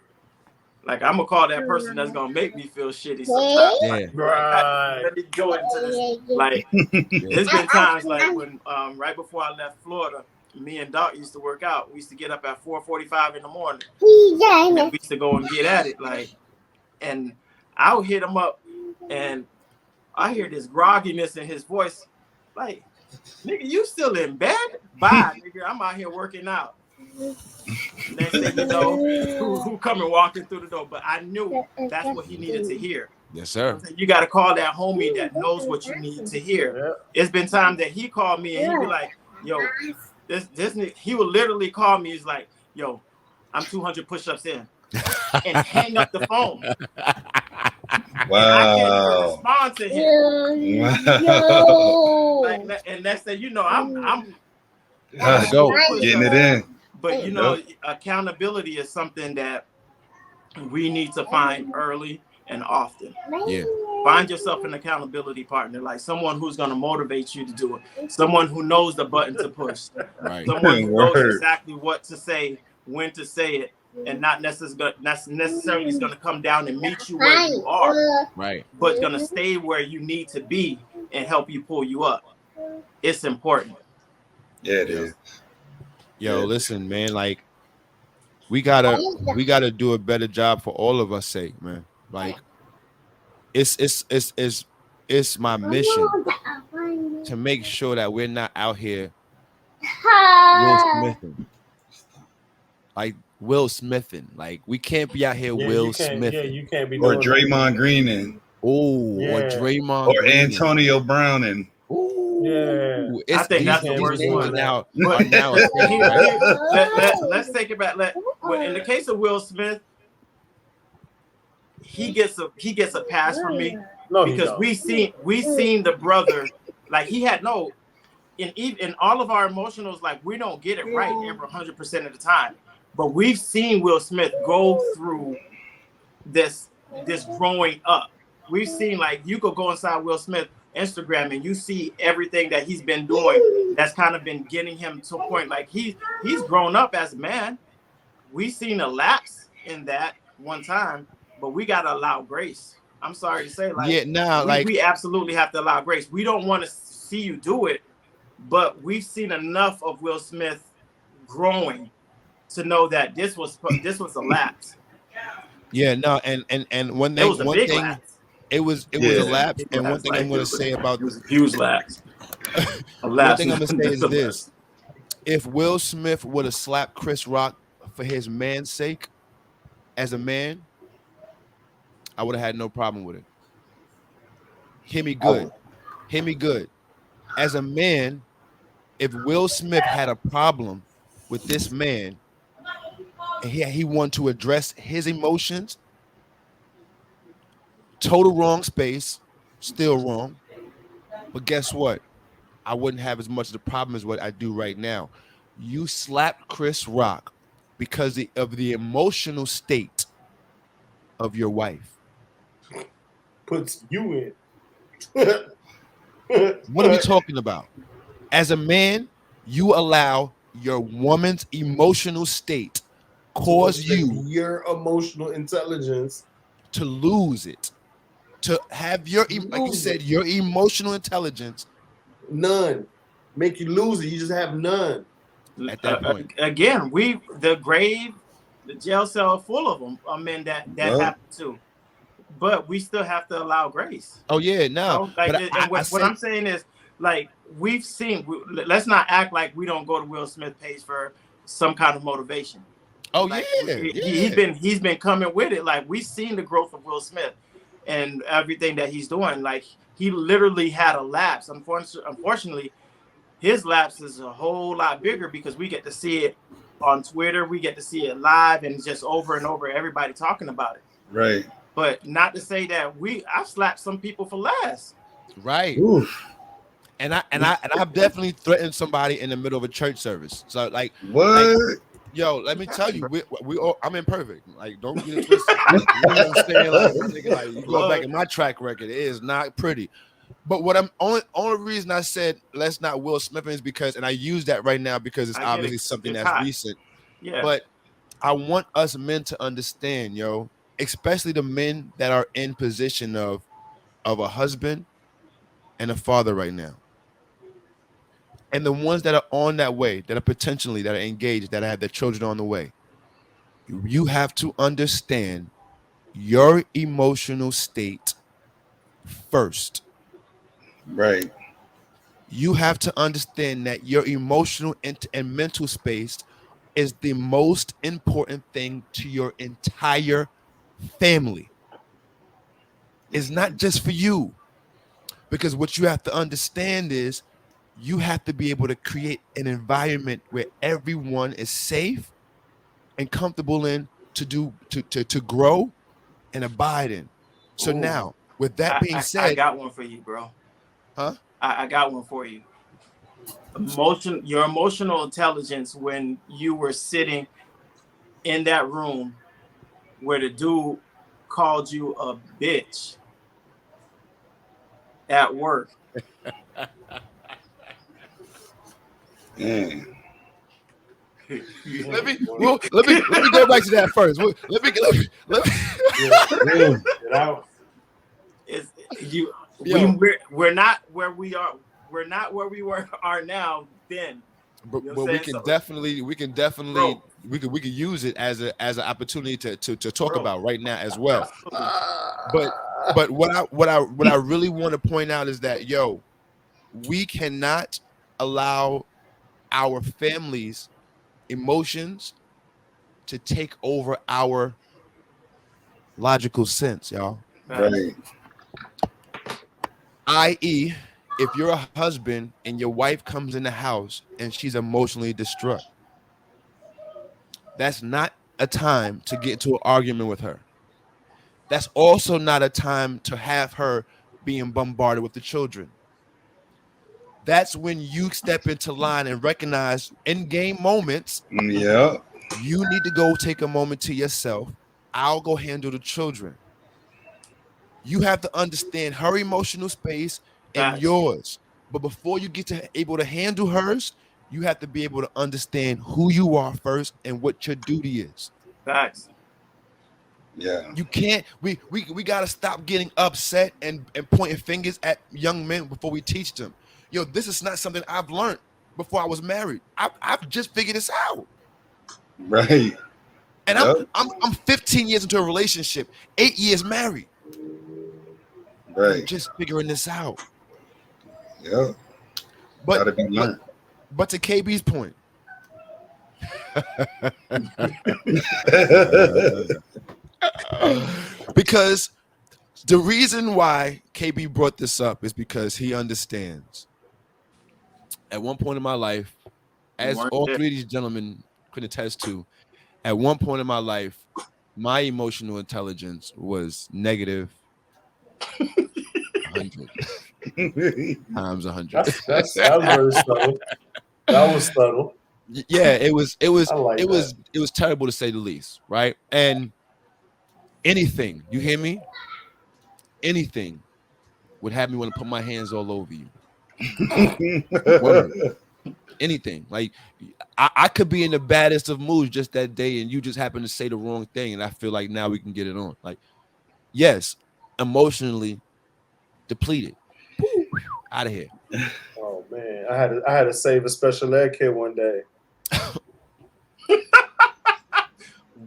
Like, I'm gonna call that person that's gonna make me feel shitty sometimes. Yeah. Like, right. Let me go into this. Like, there's been times like when right before I left Florida, me and Doc used to work out. We used to get up at 4:45 in the morning. And we used to go and get at it. Like, and I would hit him up, and I hear this grogginess in his voice. Like, nigga, you still in bed? Bye, nigga. I'm out here working out. Next thing you know, who coming walking through the door? But I knew that's what he needed to hear. Yes, sir. You got to call that homie that knows what you need to hear. It's been times that he called me and he'd be like, "Yo, this nigga," he would literally call me. He's like, "Yo, I'm 200 push-ups in," and hang up the phone. Wow. And I can't even respond to him. Wow. Like, and next thing you know, I'm getting it in. But you know, accountability is something that we need to find early and often. Yeah. Find yourself an accountability partner, like someone who's going to motivate you to do it. Someone who knows the button to push. Right. Someone who knows exactly what to say, when to say it, and not necessarily is going to come down and meet you where you are, Right. but going to stay where you need to be and help you pull you up. It's important. Yeah, it is. Yo, listen, man, like we gotta do a better job for all of us' sake, man. Like it's my mission to make sure that we're not out here Will Smithing. Like Will Smithing. Like we can't be out here Will Smithing. Yeah, you can't be Or doing Draymond Greening. Or Draymond Or Greening. Antonio Browning. Ooh, I think that's the worst one. Now, But now a thing, right? let's take it back. In the case of Will Smith, he gets a pass from me because we seen the brother, like he had no in all of our emotionals, like we don't get it right every 100% of the time, but we've seen Will Smith go through this growing up. We've seen, like, you could go inside Will Smith Instagram and you see everything that he's been doing that's kind of been getting him to a point like he's grown up as a man. We've seen a lapse in that one time, but we gotta allow grace. I'm sorry to say, like, we absolutely have to allow grace. We don't want to see you do it, but we've seen enough of Will Smith growing to know that this was a lapse. Yeah, no, and one thing, lapse. It was a lapse, and one thing I'm going to say about it was a huge lapse. One thing I'm going to say is this: if Will Smith would have slapped Chris Rock for his man's sake, as a man, I would have had no problem with it. Hear me good. Hear me good. As a man, if Will Smith had a problem with this man, and he wanted to address his emotions, total wrong space, still wrong. But guess what? I wouldn't have as much of the problem as what I do right now. You slapped Chris Rock because of the emotional state of your wife. Puts you in. What are we talking about? As a man, you allow your woman's emotional state cause your emotional intelligence to lose it, to have your, like you said, your emotional intelligence. None. Make you lose it. You just have none. At that point. Again, the jail cell full of them are men that happen too. But we still have to allow grace. Oh yeah, no. What I'm saying is, like, we've seen. Let's not act like we don't go to Will Smith page for some kind of motivation. Oh like, yeah, he's been coming with it. Like, we've seen the growth of Will Smith and everything that he's doing. Like, he literally had a lapse. Unfortunately, his lapse is a whole lot bigger because we get to see it on Twitter. We get to see it live and just over and over, everybody talking about it. Right. But not to say that I've slapped some people for less. Right. Oof. And I've definitely threatened somebody in the middle of a church service. So like what? Like, yo, let me tell you, we all, I'm imperfect. Like, don't get it twisted. You know what I'm saying? Like, you go back in my track record, it is not pretty. But what I'm only reason I said let's not Will Smith is because, and I use that right now because it's obviously something that's hot. Recent. Yeah. But I want us men to understand, yo, especially the men that are in position of a husband and a father right now. And the ones that are on that way, that are engaged, that have their children on the way, you have to understand your emotional state first. Right. You have to understand that your emotional and mental space is the most important thing to your entire family. It's not just for you. Because what you have to understand is you have to be able to create an environment where everyone is safe and comfortable in to grow and abide in. So now, with that being said, I got one for you, bro. Huh? I got one for you. Your emotional intelligence when you were sitting in that room where the dude called you a bitch at work. let me go back to that first. Let me Get out. It's you. Yo. We're not where we are. We're not where we are now. Then, but, you know but what we I'm can saying? definitely Bro. we could use it as an opportunity to talk Bro. about right now as well. Absolutely. But what I really want to point out is that we cannot allow our families' emotions to take over our logical sense, y'all. Right. I.e., if you're a husband and your wife comes in the house and she's emotionally distraught, that's not a time to get into an argument with her. That's also not a time to have her being bombarded with the children. That's when you step into line and recognize in-game moments. Yeah. You need to go take a moment to yourself. I'll go handle the children. You have to understand her emotional space and Facts. yours. But before you get to able to handle hers, you have to be able to understand who you are first and what your duty is. Facts. Yeah. You can't. We got to stop getting upset and pointing fingers at young men before we teach them. This is not something I've learned before I was married. I've just figured this out. Right. And Yep. I'm 15 years into a relationship, 8 years married. Right. I'm just figuring this out. Yeah. Gotta be learned. But to KB's point, because the reason why KB brought this up is because he understands. At one point in my life, as all three of these gentlemen could attest to, at one point in my life, my emotional intelligence was negative 100 times 100. That was very subtle. That was subtle. Yeah, it was Like terrible to say the least, right? And anything, you hear me? Anything would have me want to put my hands all over you. Word. Anything. Like I could be in the baddest of moods just that day and you just happen to say the wrong thing and I feel like now we can get it on. Like, yes, emotionally depleted. Out of here. Oh man, I had to save a special ed kid one day.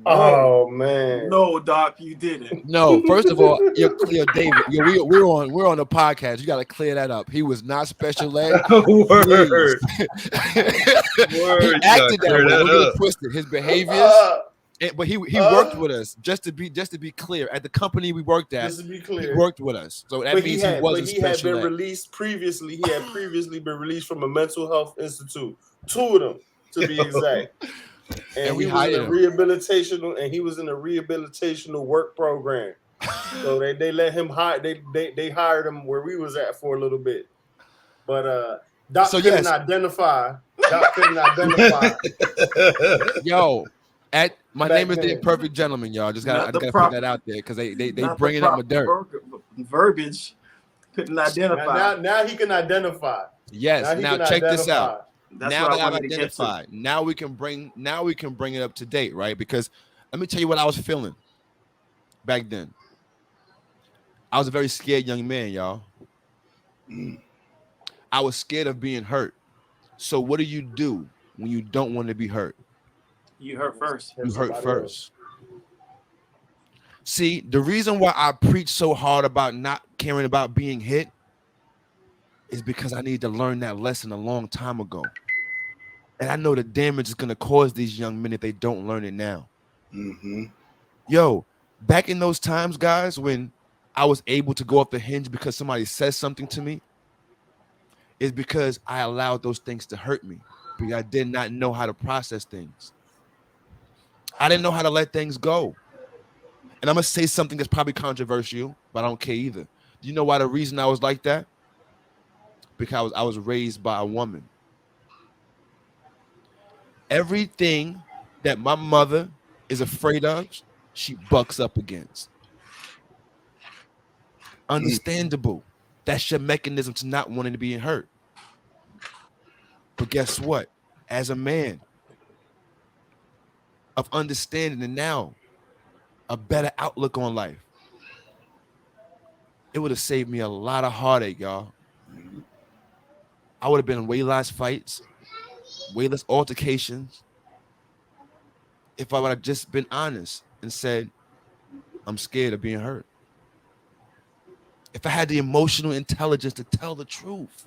Oh man. No, Doc, you didn't. No, first of all, you're clear, David. We're on the podcast. You got to clear that up. He was not special ed. Word. He acted that way. Don't get it twisted. His behaviors, but he worked with us. Just to be clear, at the company we worked at, Just to be clear, he worked with us. So that means he wasn't special ed. He had been released previously. He had previously been released from a mental health institute. 2 of them, to be exact. And he was in a rehabilitational, and he was in a rehabilitational work program. So they let him hire. They hired him where we was at for a little bit. But Doc couldn't identify. Doc couldn't identify. Yo, my name is the Imperfect Gentleman, y'all. I just gotta put that out there because they bringing up my dirt. Verbiage couldn't identify. Now he can identify. Yes. Now check this out. That's now that I've identified, now we can bring it up to date, right? Because let me tell you what I was feeling back then. I was a very scared young man, y'all. I was scared of being hurt. So what do you do when you don't want to be hurt? You hurt first. You hurt first. See, the reason why I preach so hard about not caring about being hit is because I need to learn that lesson a long time ago. And I know the damage is going to cause these young men if they don't learn it now. Mm-hmm. Yo, back in those times, guys, when I was able to go off the hinge because somebody says something to me, is because I allowed those things to hurt me because I did not know how to process things. I didn't know how to let things go. And I'm going to say something that's probably controversial, but I don't care either. Do you know why the reason I was like that? Because I was raised by a woman. Everything that my mother is afraid of, she bucks up against. Understandable. That's your mechanism to not wanting to be hurt. But guess what? As a man, of understanding and now a better outlook on life. It would have saved me a lot of heartache, y'all. I would have been in way less fights, way less altercations if I would have just been honest and said, I'm scared of being hurt. If I had the emotional intelligence to tell the truth.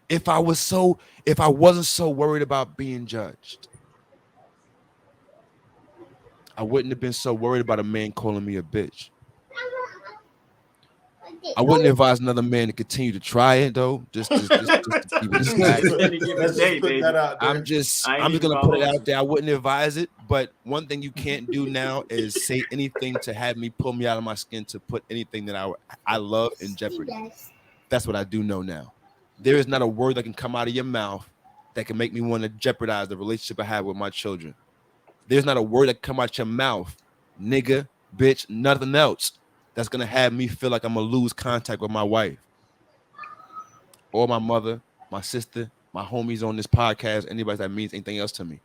If I wasn't so worried about being judged. I wouldn't have been so worried about a man calling me a bitch. I wouldn't advise another man to continue to try it though. Just to keep it stagnant. I'm just gonna put it out there. I wouldn't advise it, but one thing you can't do now is say anything to have me pull me out of my skin to put anything that I love in jeopardy. That's what I do know now. There is not a word that can come out of your mouth that can make me want to jeopardize the relationship I have with my children. There's not a word that can come out your mouth, nigga, bitch, nothing else, that's going to have me feel like I'm going to lose contact with my wife or my mother, my sister, my homies on this podcast, anybody that means anything else to me.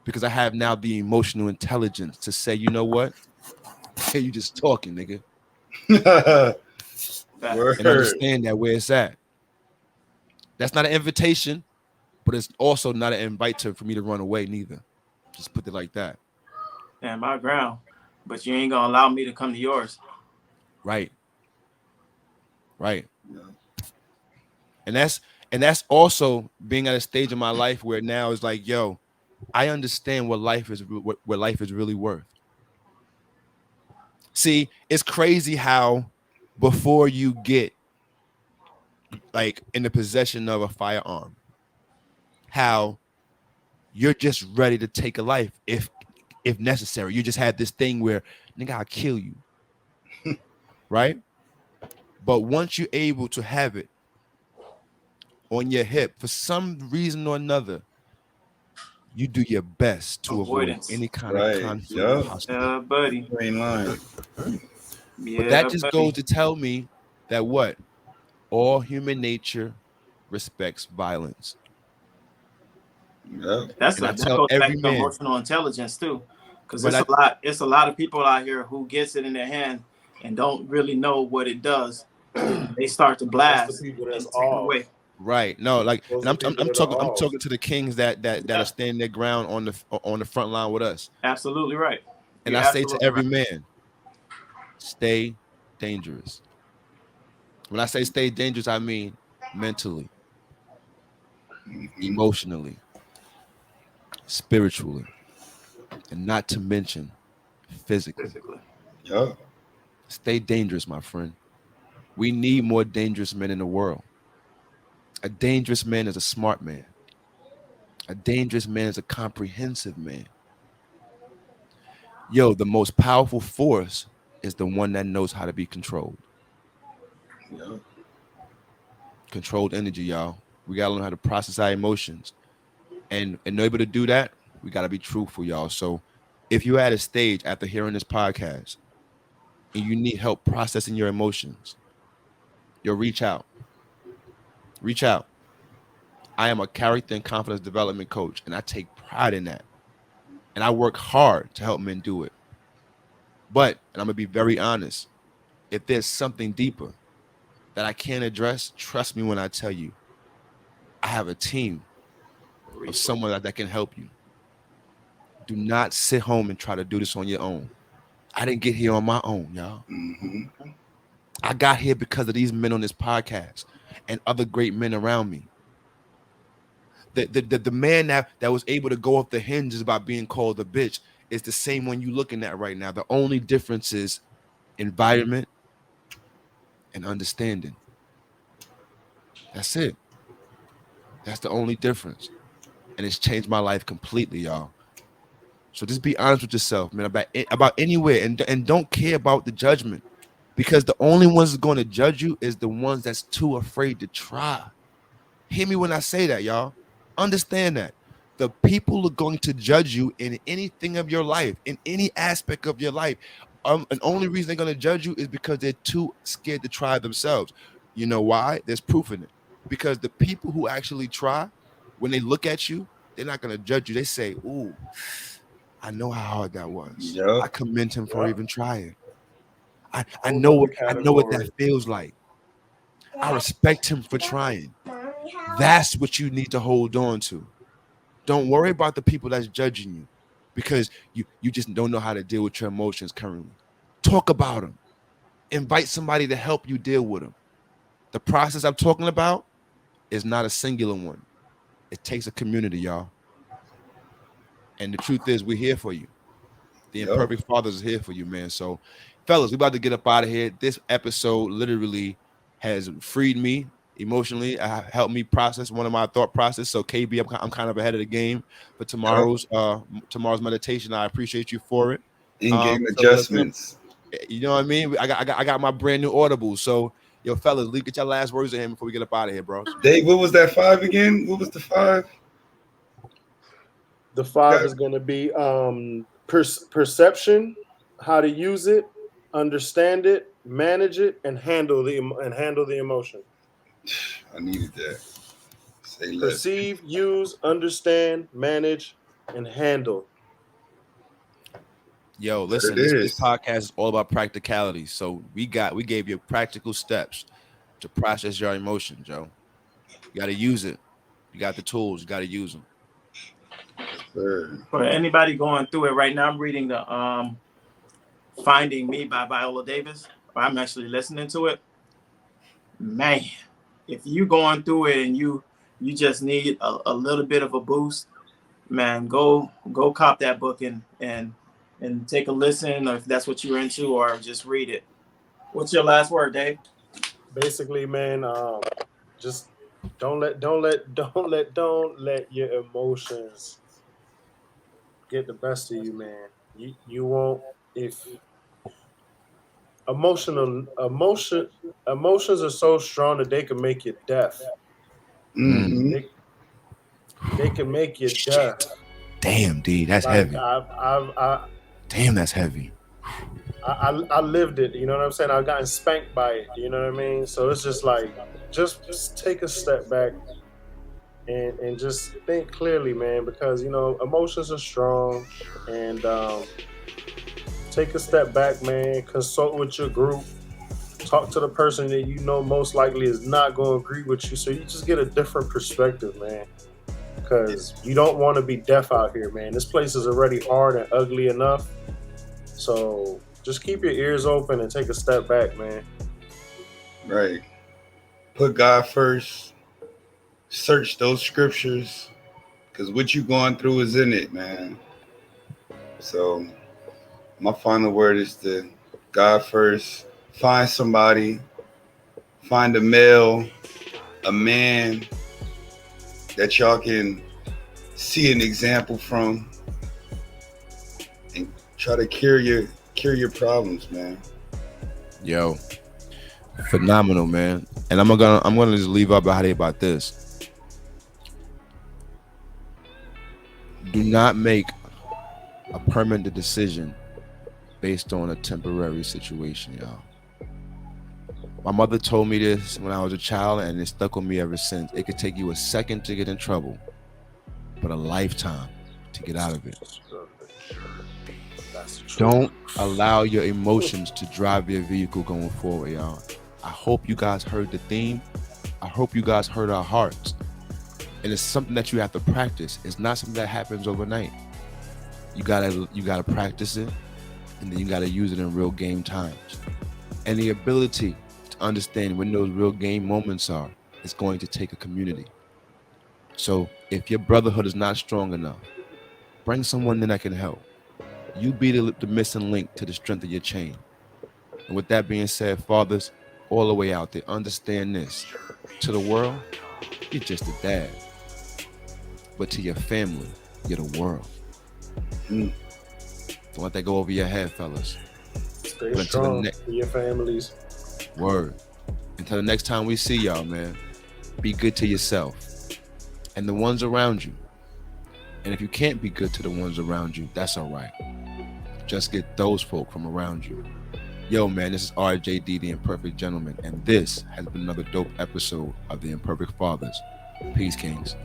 Because I have now the emotional intelligence to say, you know what? Hey, you just talking, nigga. And understand that where it's at. That's not an invitation, but it's also not an invite for me to run away neither. Just put it like that. Stand my ground, but you ain't gonna allow me to come to yours. Right. Yeah. And that's also being at a stage in my life where now it's like, yo, I understand what life is really worth. See, it's crazy how before you get like in the possession of a firearm, how you're just ready to take a life if necessary. You just had this thing where, nigga, I'll kill you. Right? But once you're able to have it on your hip, for some reason or another, you do your best to avoid any kind of conflict. Yeah, buddy. But that just goes to tell me that what? All human nature respects violence. Yeah. That goes back to emotional intelligence too. Because it's a lot of people out here who gets it in their hand and don't really know what it does. They start to blast and take away. Right. No, like and I'm talking to the kings that are standing their ground on the front line with us. Absolutely right. And I say to every man, stay dangerous. When I say stay dangerous, I mean mentally, emotionally, spiritually, and not to mention physically. Yeah. Stay dangerous, my friend. We need more dangerous men in the world. A dangerous man is a smart man. A dangerous man is a comprehensive man. Yo, the most powerful force is the one that knows how to be controlled. Yeah. Controlled energy, y'all. We gotta learn how to process our emotions. And in order to do that, we gotta be truthful, y'all. So if you're at a stage after hearing this podcast and you need help processing your emotions, yo, reach out. Reach out. I am a character and confidence development coach, and I take pride in that. And I work hard to help men do it. But, and I'm gonna be very honest, if there's something deeper that I can't address, trust me when I tell you, I have a team of someone that can help you. Do not sit home and try to do this on your own. I didn't get here on my own, y'all. Mm-hmm. I got here because of these men on this podcast and other great men around me. The man that was able to go off the hinges about being called a bitch is the same one you're looking at right now. The only difference is environment and understanding. That's it. That's the only difference. And it's changed my life completely, y'all. So just be honest with yourself, man, about anywhere, and don't care about the judgment, because the only ones that's going to judge you is the ones that's too afraid to try. Hear me when I say that, y'all. Understand that. The people are going to judge you in anything of your life, in any aspect of your life. And only reason they're going to judge you is because they're too scared to try themselves. You know why? There's proof in it. Because the people who actually try, when they look at you, they're not gonna judge you. They say, "Ooh, I know how hard that was. Yup. I commend him for Yup. even trying. I Those know are what the I know what that categories. feels like. I respect him for trying." That's what you need to hold on to. Don't worry about the people that's judging you, because you just don't know how to deal with your emotions currently. Talk about them. Invite somebody to help you deal with them. The process I'm talking about is not a singular one. It takes a community, y'all. And the truth is, we're here for you. The Yup. Imperfect Fathers is here for you, man. So, fellas, we about to get up out of here. This episode literally has freed me emotionally, helped me process one of my thought process. So, KB, I'm kind of ahead of the game for tomorrow's meditation. I appreciate you for it. In-game So listen, adjustments. you know what I mean? I got my brand new Audible. So, yo, fellas, get your last words to him before we get up out of here, bros. Dave, what was that 5 again? What was the 5? The 5 Yeah. is going to be perception, how to use it, understand it, manage it, and handle the emotion. I needed that. Say less. Perceive, use, understand, manage, and handle. Yo, listen, this podcast is all about practicality. So we gave you practical steps to process your emotions, yo. You got to use it. You got the tools. You got to use them. For anybody going through it right now, I'm reading the Finding Me by Viola Davis. I'm actually listening to it. Man, if you going through it and you just need a little bit of a boost, man, go cop that book and take a listen, or if that's what you're into, or just read it. What's your last word, Dave? Basically, man, just don't let your emotions get the best of you, man. You won't, if emotions are so strong that they can make you deaf. Mm-hmm. They can make you deaf. Damn, D, that's heavy. Damn, that's heavy. I lived it, you know what I'm saying? I've gotten spanked by it, you know what I mean? So it's just like, just take a step back and just think clearly, man, because, you know, emotions are strong, and take a step back, man, consult with your group, talk to the person that you know most likely is not going to agree with you, so you just get a different perspective, man, because you don't want to be deaf out here, man. This place is already hard and ugly enough, so just keep your ears open and take a step back, man. Right. Put God first. Search those scriptures, because what you going through is in it, man. So my final word is to God first. Find somebody. Find a male, a man that y'all can see an example from, and try to cure your problems, man. Yo, phenomenal, man. And I'm gonna just leave out about this. Do not make a permanent decision based on a temporary situation, y'all. My mother told me this when I was a child, and it stuck with me ever since. It could take you a second to get in trouble, but a lifetime to get out of it. Don't allow your emotions to drive your vehicle going forward, y'all. I hope you guys heard the theme. I hope you guys heard our hearts. And it's something that you have to practice. It's not something that happens overnight. You gotta practice it, and then you gotta use it in real game times. And the ability to understand when those real game moments are, it's going to take a community. So if your brotherhood is not strong enough, bring someone in that can help. You be the missing link to the strength of your chain. And with that being said, fathers all the way out there, understand this. To the world, you're just a dad. But to your family, you're the world. Don't let that go over your head, fellas. Stay strong for your families. Word. Until the next time we see y'all, man, be good to yourself and the ones around you. And if you can't be good to the ones around you, that's all right. Just get those folk from around you. Yo, man, this is RJD, the Imperfect Gentleman, and this has been another dope episode of the Imperfect Fathers. Peace, Kings.